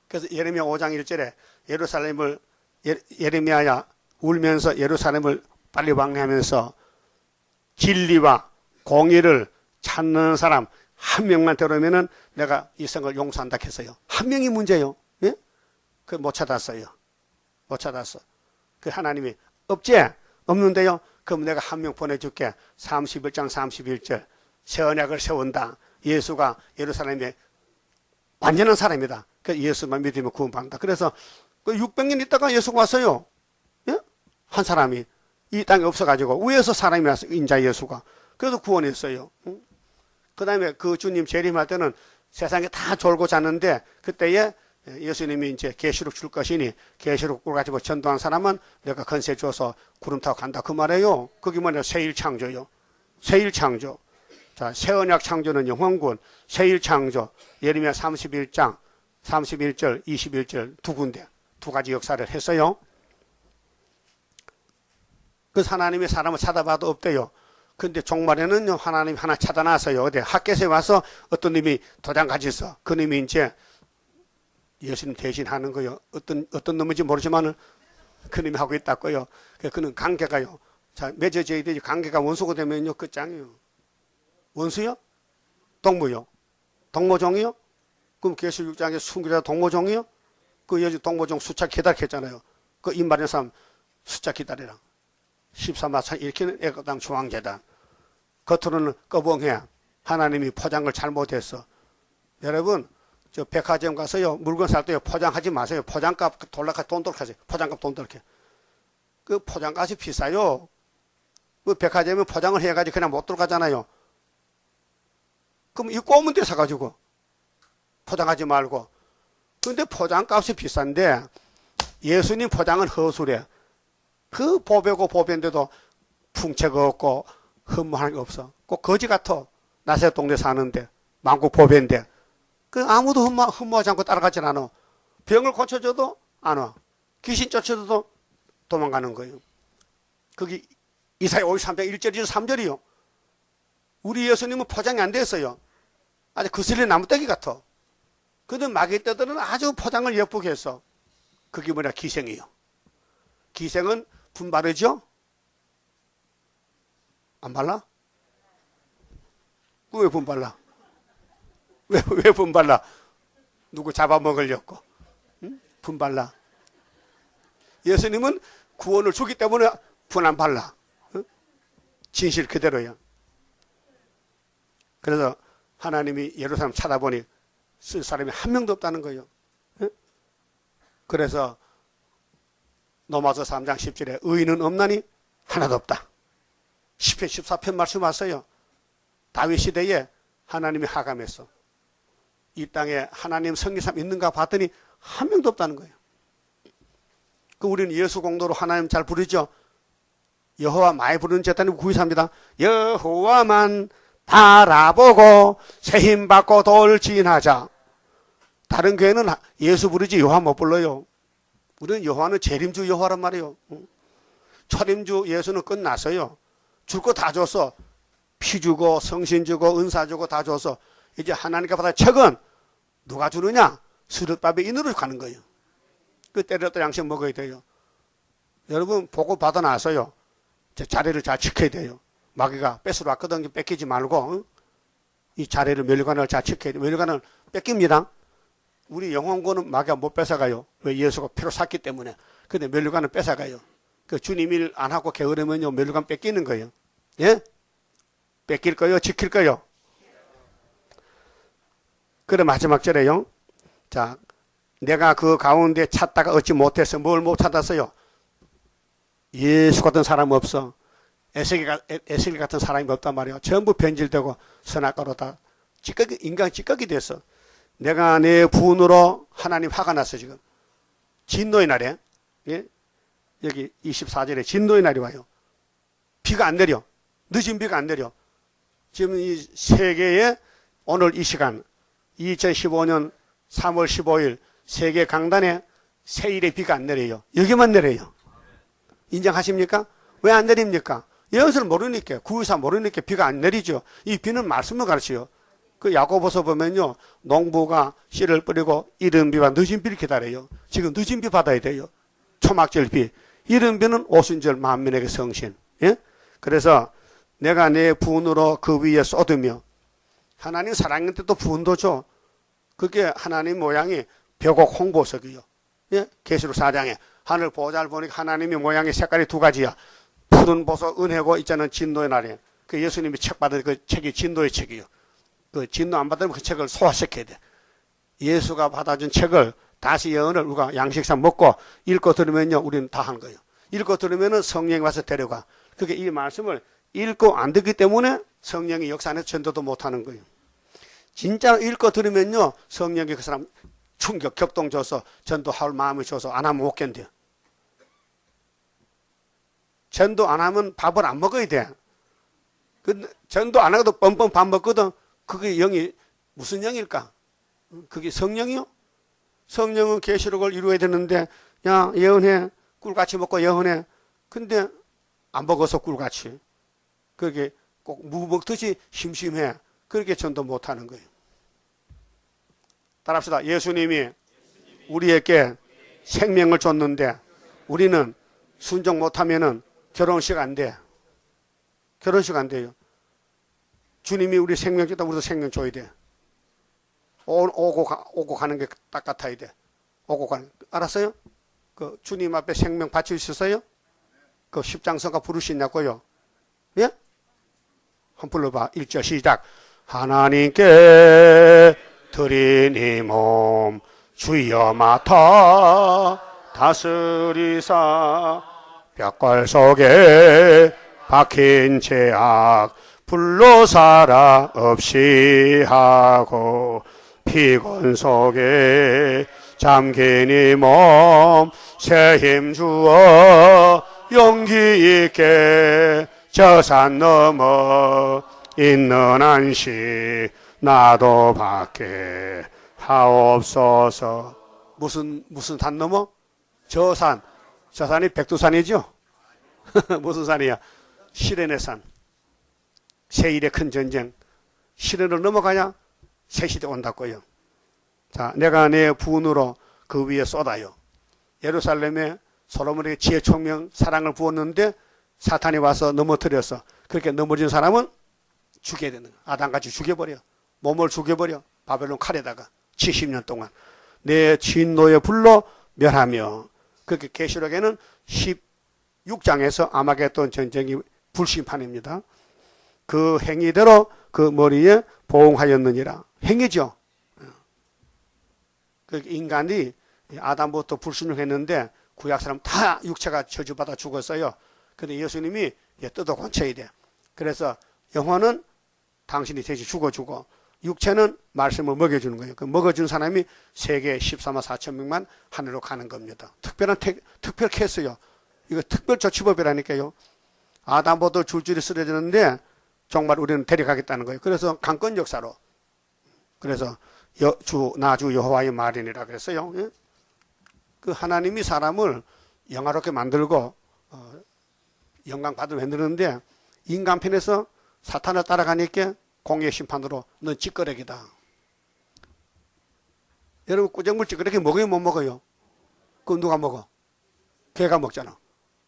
그래서 예레미야 5장 1절에 예루살렘을 예레미야야 울면서 예루살렘을 빨리 왕래하면서 진리와 공의를 찾는 사람 한 명만 데려오면은 내가 이 성을 용서한다 했어요. 한 명이 문제요. 예? 그 못 찾았어요. 못 찾았어. 그 하나님이 없지? 없는데요. 그럼 내가 한 명 보내줄게. 31장 31절 새 언약을 세운다. 예수가 예루살렘에 완전한 사람이다. 그 예수만 믿으면 구원받는다. 그래서 그 600년 있다가 예수가 왔어요. 예? 한 사람이 이 땅에 없어가지고 위에서 사람이 왔어요. 인자 예수가. 그래서 구원했어요. 그 다음에 그 주님 재림할 때는 세상에 다 졸고 잤는데 그때에 예수님이 이제 계시록 줄 것이니 계시록을 가지고 전도한 사람은 내가 건세 줘서 구름 타고 간다. 그 말이에요. 그게 뭐냐? 새일 창조요. 새일 창조. 자, 새 언약 창조는 영원군, 새일 창조, 예레미야 31장, 31절, 21절 두 군데, 두 가지 역사를 했어요. 그래서 하나님이 사람을 찾아봐도 없대요. 근데 종말에는 하나님이 하나 찾아놨어요. 어디 학교에 와서 어떤 님이 도장 가지고 있어. 그 님이 이제 예수님 대신하는 거요. 어떤 놈인지 모르지만은 그 님이 하고 있다고요. 그는 관계가요. 자, 맺어져야 되지. 관계가 원수가 되면요, 끝장이요. 원수요? 동무요? 동모종이요? 그럼 계시 6장에 순교자 동모종이요? 그 여지 동모종 숫자 기다렸잖아요. 그 입말인 사람 숫자 기다리라. 14마차 일으키는 애거당 중앙재단. 겉으로는 꺼벙해. 하나님이 포장을 잘못했어. 여러분, 저 백화점 가서요, 물건 살 때요, 포장하지 마세요. 포장값 돌락하게 돈 돌락하세요. 포장값 돈 돌락해. 그 포장값이 비싸요. 그 백화점에 포장을 해가지고 그냥 못 들어가잖아요. 그럼 이 꼬문 데 사가지고 포장하지 말고. 근데 포장값이 비싼데 예수님 포장은 허술해. 그 보배고 보배인데도 풍채가 없고 흠모하는 게 없어. 꼭 거지 같아. 나세 동네 사는데 만국 보배인데 그 아무도 흠모하지 않고 따라가진 않아. 병을 고쳐줘도 안 와. 귀신 쫓아줘도 도망가는 거예요. 그게 이사야 53장 1절이죠 3절이요. 우리 예수님은 포장이 안 됐어요. 아주 그슬린 나무떼기 같아. 근데 마귀떼들은 아주 포장을 예쁘게 했어. 그게 뭐냐? 기생이요. 기생은 분 바르죠? 안 발라? 왜 분 발라? 왜 분 발라? 누구 잡아먹으려고? 응? 분 발라. 예수님은 구원을 주기 때문에 분 안 발라. 응? 진실 그대로야. 그래서 하나님이 예루살렘 찾아보니 쓸 사람이 한 명도 없다는 거예요. 응? 그래서 로마서 3장 10절에 의인은 없나니 하나도 없다. 10편 14편 말씀 왔어요. 다윗 시대에 하나님이 하감했어. 이 땅에 하나님 성리삼 있는가 봤더니 한 명도 없다는 거예요. 그 우리는 예수 공도로 하나님 잘 부르죠. 여호와 많이 부르는 제단이 923입니다. 여호와만 바라보고 새 힘 받고 돌진하자. 다른 교회는 예수 부르지 여호와 못 불러요. 우리는 여호와는 재림주 여호와란 말이에요. 초림주 예수는 끝났어요. 줄 거 다 줬어. 피 주고 성신 주고 은사 주고 다 줘서 이제 하나님께 받아 책은 누가 주느냐? 스릇밥의 인으로 가는 거예요. 그 때렸다 양식 먹어야 돼요. 여러분 보고 받아 놨어요. 자리를 잘 지켜야 돼요. 마귀가 뺏으러 왔거든. 뺏기지 말고 이 자리를 멸류관을 잘 지켜야 돼요. 멸류관을 뺏깁니다. 우리 영혼권은 마귀가 못 뺏어가요. 왜? 예수가 피로 샀기 때문에. 근데 멸류관을 뺏어가요. 그 주님 일 안 하고 게으르면요 멸류관 뺏기는 거예요. 예? 뺏길 거요? 지킬 거요? 그래 마지막 절에요. 자, 내가 그 가운데 찾다가 얻지 못해서 뭘 못 찾았어요? 예수 같은 사람 없어. 에스겔 같은 사람이 없단 말이에요. 전부 변질되고 선악과로 다 찌꺼기, 인간 찌꺼기 됐어. 내가 내 분으로 하나님 화가 났어 지금. 진노의 날에. 예? 여기 24절에 진노의 날이 와요. 비가 안 내려. 늦은 비가 안 내려. 지금 이 세계에 오늘 이 시간 2015년 3월 15일 세계 강단에 세일에 비가 안 내려요. 여기만 내려요. 인정하십니까? 왜 안 내립니까? 예언서를 모르니까, 구유사 모르니까 비가 안 내리죠. 이 비는 말씀을 가르쳐요. 그 야고보서 보면요, 농부가 씨를 뿌리고 이른 비와 늦은 비를 기다려요. 지금 늦은 비 받아야 돼요. 초막절 비. 이른 비는 오순절 만민에게 성신. 예? 그래서 내가 내 분으로 그 위에 쏟으며, 하나님 사랑할 때도 분도 줘. 그게 하나님 모양이 벽옥 홍보석이요. 예? 계시록 4장에 하늘 보좌를 보니까 하나님의 모양의 색깔이 두 가지야. 푸른 보석 은혜고 있잖아요. 진노의 날에. 그 예수님이 책 받은 그 책이 진노의 책이요. 그 진노 안 받으면 그 책을 소화시켜야 돼. 예수가 받아준 책을 다시 예언을 우리가 양식상 먹고 읽고 들으면요. 우리는 다 한 거예요. 읽고 들으면은 성령이 와서 데려가. 그게 이 말씀을 읽고 안 듣기 때문에 성령이 역사 안에서 전도도 못 하는 거예요. 진짜 읽고 들으면요. 성령이 그 사람 충격, 격동 줘서 전도할 마음을 줘서 안 하면 못 견뎌. 전도 안 하면 밥을 안 먹어야 돼. 근데 전도 안 하고도 뻔뻔 밥 먹거든. 그게 영이 무슨 영일까? 그게 성령이요? 성령은 계시록을 이루어야 되는데 야 예언해. 꿀같이 먹고 예언해. 근데 안 먹어서 꿀같이. 그게 꼭 무 먹듯이 심심해. 그렇게 전도 못하는 거예요. 따라합시다. 예수님이 우리에게 생명을 줬는데 우리는 순종 못하면은 결혼식 안 돼. 결혼식 안 돼요. 주님이 우리 생명 줬다 우리도 생명 줘야 돼. 오고 가는 게 딱 같아야 돼. 오고 가는. 알았어요? 그 주님 앞에 생명 바칠 수 있어요? 그 십장성가 부를 수 있냐고요? 예? 한번 불러봐. 1절 시작. 하나님께 드린 이 몸 주여 맡아 다스리사 벽걸 속에 박힌 죄악 불로 살아 없이 하고 피곤 속에 잠긴 이 몸 새 힘 주어 용기 있게 저 산 넘어 있는 안식 나도 받게 하옵소서. 무슨 산 넘어? 저 산이 백두산이죠? 무슨 산이야? 시련의 산. 세일의 큰 전쟁. 시련을 넘어가야 새 시대 온다고요. 자, 내가 내 분으로 그 위에 쏟아요. 예루살렘에 솔로몬에게 지혜, 총명, 사랑을 부었는데 사탄이 와서 넘어뜨려서 그렇게 넘어진 사람은 죽여야 되는 거야. 아담같이 죽여버려. 몸을 죽여버려. 바벨론 칼에다가 70년 동안 내 진노의 불로 멸하며. 그렇게 계시록에는 16장에서 아마겟돈 전쟁이 불심판입니다. 그 행위대로 그 머리에 보응하였느니라. 행위죠. 그 인간이 아담부터 불순종했는데 구약 사람 다 육체가 저주받아 죽었어요. 근데 예수님이 뜯어 고쳐야 돼. 그래서 영혼은 당신이 대신 죽어주고 육체는 말씀을 먹여주는 거예요. 그 먹어준 사람이 세계 14만 4천 명만 하늘로 가는 겁니다. 특별한 특별 케이스요. 이거 특별 조치법이라니까요. 아담부터 줄줄이 쓰러지는데 정말 우리는 데려가겠다는 거예요. 그래서 강권 역사로. 그래서 나주 여호와의 말이니라 그랬어요. 예? 그 하나님이 사람을 영화롭게 만들고 영광 받으려 만드는데 인간 편에서 사탄을 따라가니까 공의의 심판으로 넌 찌꺼레기다. 여러분 꾸정물 찌꺼레기 먹어요 못 먹어요? 그럼 누가 먹어? 개가 먹잖아.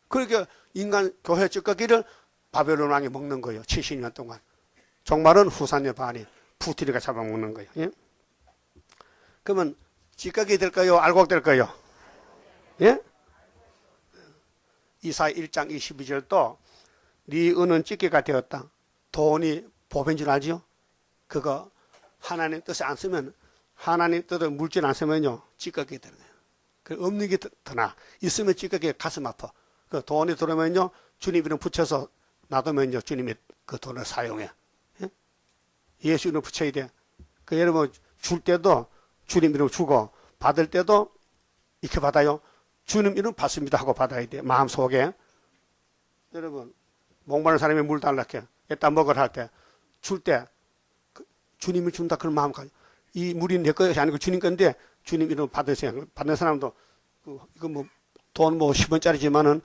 그러니까 인간 교회 찌꺼기를 바벨론 왕이 먹는 거예요. 70년 동안. 종말은 후사녀 반이 푸티리가 잡아먹는 거예요. 예? 그러면 찌꺼기 될까요? 알곡 될까요? 예? 이사야 1장 22절도 네 은은 찌개가 되었다. 돈이 보배인 줄 알지요? 그거 하나님 뜻에 안 쓰면 하나님 뜻에 물질 안 쓰면요 찌꺼기 되는 거예요. 그 없는 게 더 나아. 있으면 찌꺼기 가슴 아파. 그 돈이 들어오면요 주님 이름 붙여서 놔두면요 주님이 그 돈을 사용해. 예? 예수 이름 붙여야 돼. 그 여러분 줄 때도 주님 이름 주고 받을 때도 이렇게 받아요. 주님 이름 받습니다 하고 받아야 돼. 마음속에. 여러분 목마른 사람이 물 달라게 일단 먹으라 할 때 줄 때 주님이 준다 그런 마음 가져. 이 물이 내 것이 아니고 주님 건데 주님 이름 받으세요. 받는 사람도 이거 뭐 돈 뭐 10원짜리지만은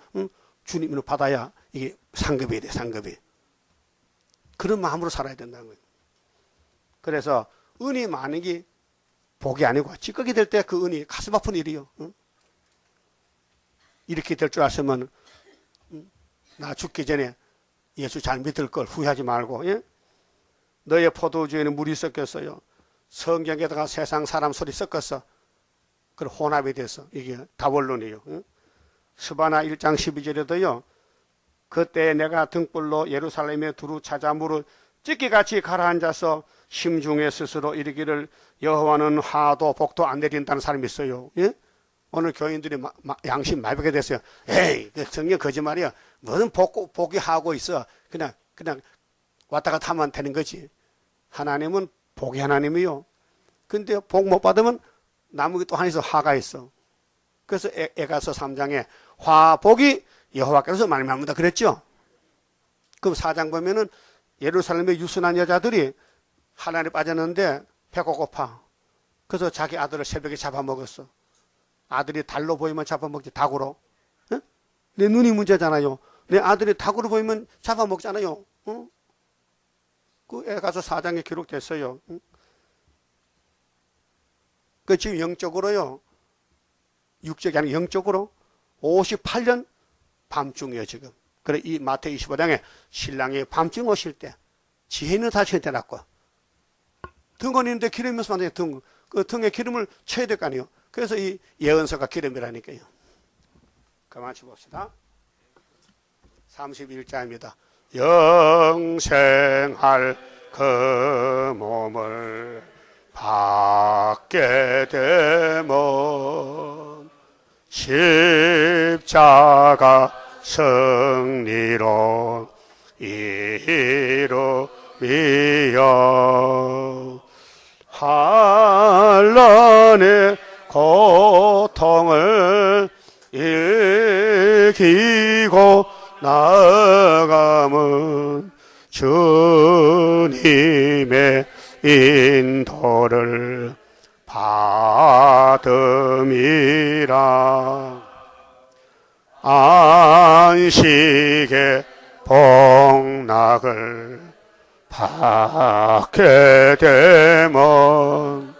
주님 이름 받아야 이게 상급이 돼. 상급이. 그런 마음으로 살아야 된다는 거예요. 그래서 은이 많은 게 복이 아니고 찌꺼기 될 때 그 은이 가슴 아픈 일이요. 이렇게 될 줄 알았으면 나 죽기 전에 예수 잘 믿을 걸 후회하지 말고. 예? 너의 포도주에는 물이 섞였어요. 성경에다가 세상 사람 소리 섞었어. 그럼 혼합이 돼서 이게 다원론이에요. 예? 스바나 1장 12절에도요. 그때 내가 등불로 예루살렘에 두루 찾아 물을 찢기같이 가라앉아서 심중에 스스로 이르기를 여호와는 화도 복도 안 내린다는 사람이 있어요. 예? 오늘 교인들이 양심 많이 배게 됐어요. 에이, 성경 거짓말이야. 무슨 복이 하고 있어. 그냥 왔다 갔다 하면 되는 거지. 하나님은 복이 하나님이요. 근데 복 못 받으면 남은 게 또 하나 있어. 화가 있어. 그래서 에가서 3장에 화복이 여호와께서 말미암는다 그랬죠. 그럼 4장 보면은 예루살렘의 유순한 여자들이 하나님에 빠졌는데 배가 고파. 그래서 자기 아들을 새벽에 잡아먹었어. 아들이 달로 보이면 잡아먹지 닭으로. 에? 내 눈이 문제잖아요. 내 아들이 닭으로 보이면 잡아먹잖아요. 그 에가서 4장에 기록됐어요. 그 지금 영적으로요. 육적이 아니고 영적으로 58년 밤중이에요 지금. 그래 이 마태 25장에 신랑이 밤중 오실 때 지혜는 다 저한테 놨고 등건인데 기름이 없으면 등, 그 등에 기름을 쳐야 될 거 아니에요. 그래서 이 예언서가 기름이라니까요. 그만치 봅시다. 31자입니다. 영생할 그 몸을 받게 되면 십자가 승리로 이루미여 한란의 고통을 이기고 나아가면 주님의 인도를 받음이라. 안식의 복락을 받게 되면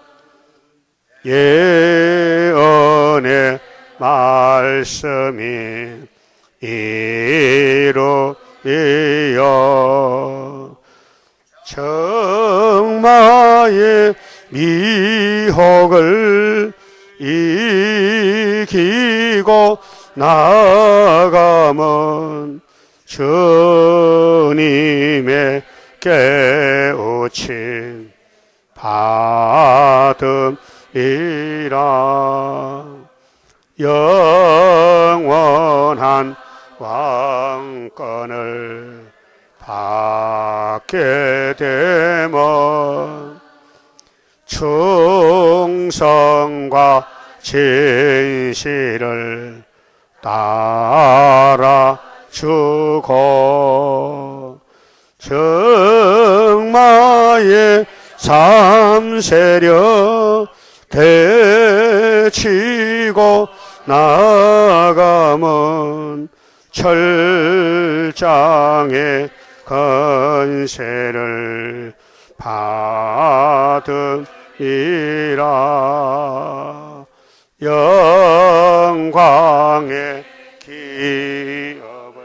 예언의 말씀이 이루이여 정마의 미혹을 이기고 나아가면 주님의 깨우침 받음이라 영원한 왕권을 받게 되면 충성과 진실을 따라주고 정마의 삼세력 되치고 나가면 철장의 건세를 받으리라 영광의 기업을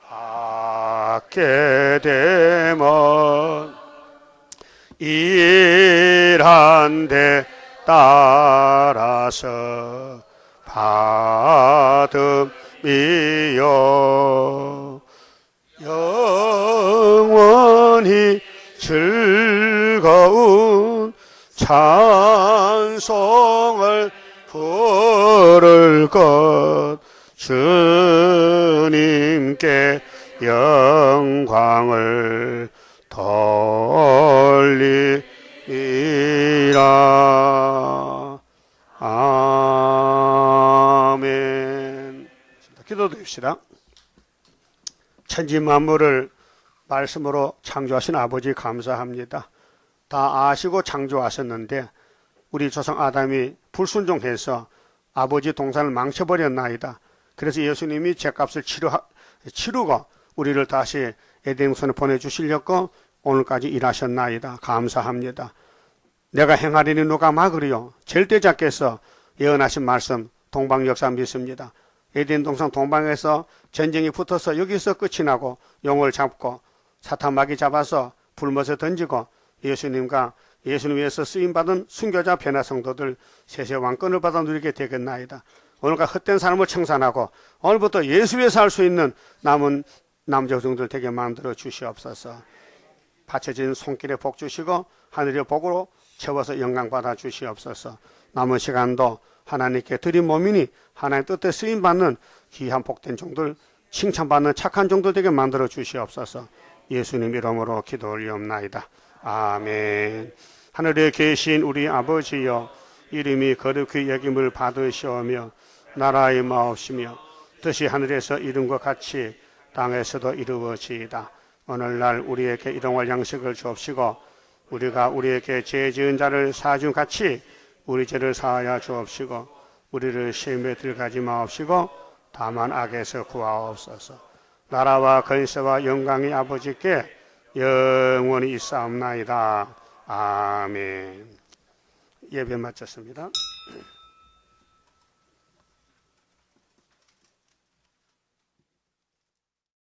받게 되면 일한 데 따라서 받음이요 영원히 즐거운 찬송을 부를 것 주님께 영광을 돌리리라. 아멘. 기도드립시다. 천지 만물을 말씀으로 창조하신 아버지 감사합니다. 다 아시고 창조하셨는데 우리 조상 아담이 불순종해서 아버지 동산을 망쳐버렸나이다. 그래서 예수님이 죄값을 치르고 우리를 다시 에덴 동산에 보내주시려고 오늘까지 일하셨나이다. 감사합니다. 내가 행하리니 누가 막으리요. 절대자께서 예언하신 말씀 동방 역사 믿습니다. 에덴 동산 동방에서 전쟁이 붙어서 여기서 끝이 나고 용을 잡고 사탄 마귀 잡아서 불못에 던지고 예수님과 예수님 위해서 쓰임받은 순교자 변화 성도들 세세 왕권을 받아 누리게 되겠나이다. 오늘과 헛된 삶을 청산하고 오늘부터 예수 위에 살 수 있는 남은 남자종들 되게 만들어 주시옵소서. 바쳐진 손길에 복 주시고 하늘의 복으로 채워서 영광 받아 주시옵소서. 남은 시간도 하나님께 드린 몸이니 하나님 뜻에 쓰임받는 귀한 복된 종들 칭찬받는 착한 종들 되게 만들어 주시옵소서. 예수님 이름으로 기도 올리옵나이다. 아멘. 하늘에 계신 우리 아버지여 이름이 거룩히 여김을 받으시오며 나라의 마옵시며 뜻이 하늘에서 이룬 것 같이 땅에서도 이루어지이다. 오늘날 우리에게 일용할 양식을 주옵시고 우리가 우리에게 죄 지은 자를 사준 같이 우리 죄를 사하여 주옵시고 우리를 시험에 들어가지 마옵시고 다만 악에서 구하옵소서. 나라와 권세와 영광이 아버지께 영원히 있사옵나이다. 아멘. 예배 마쳤습니다.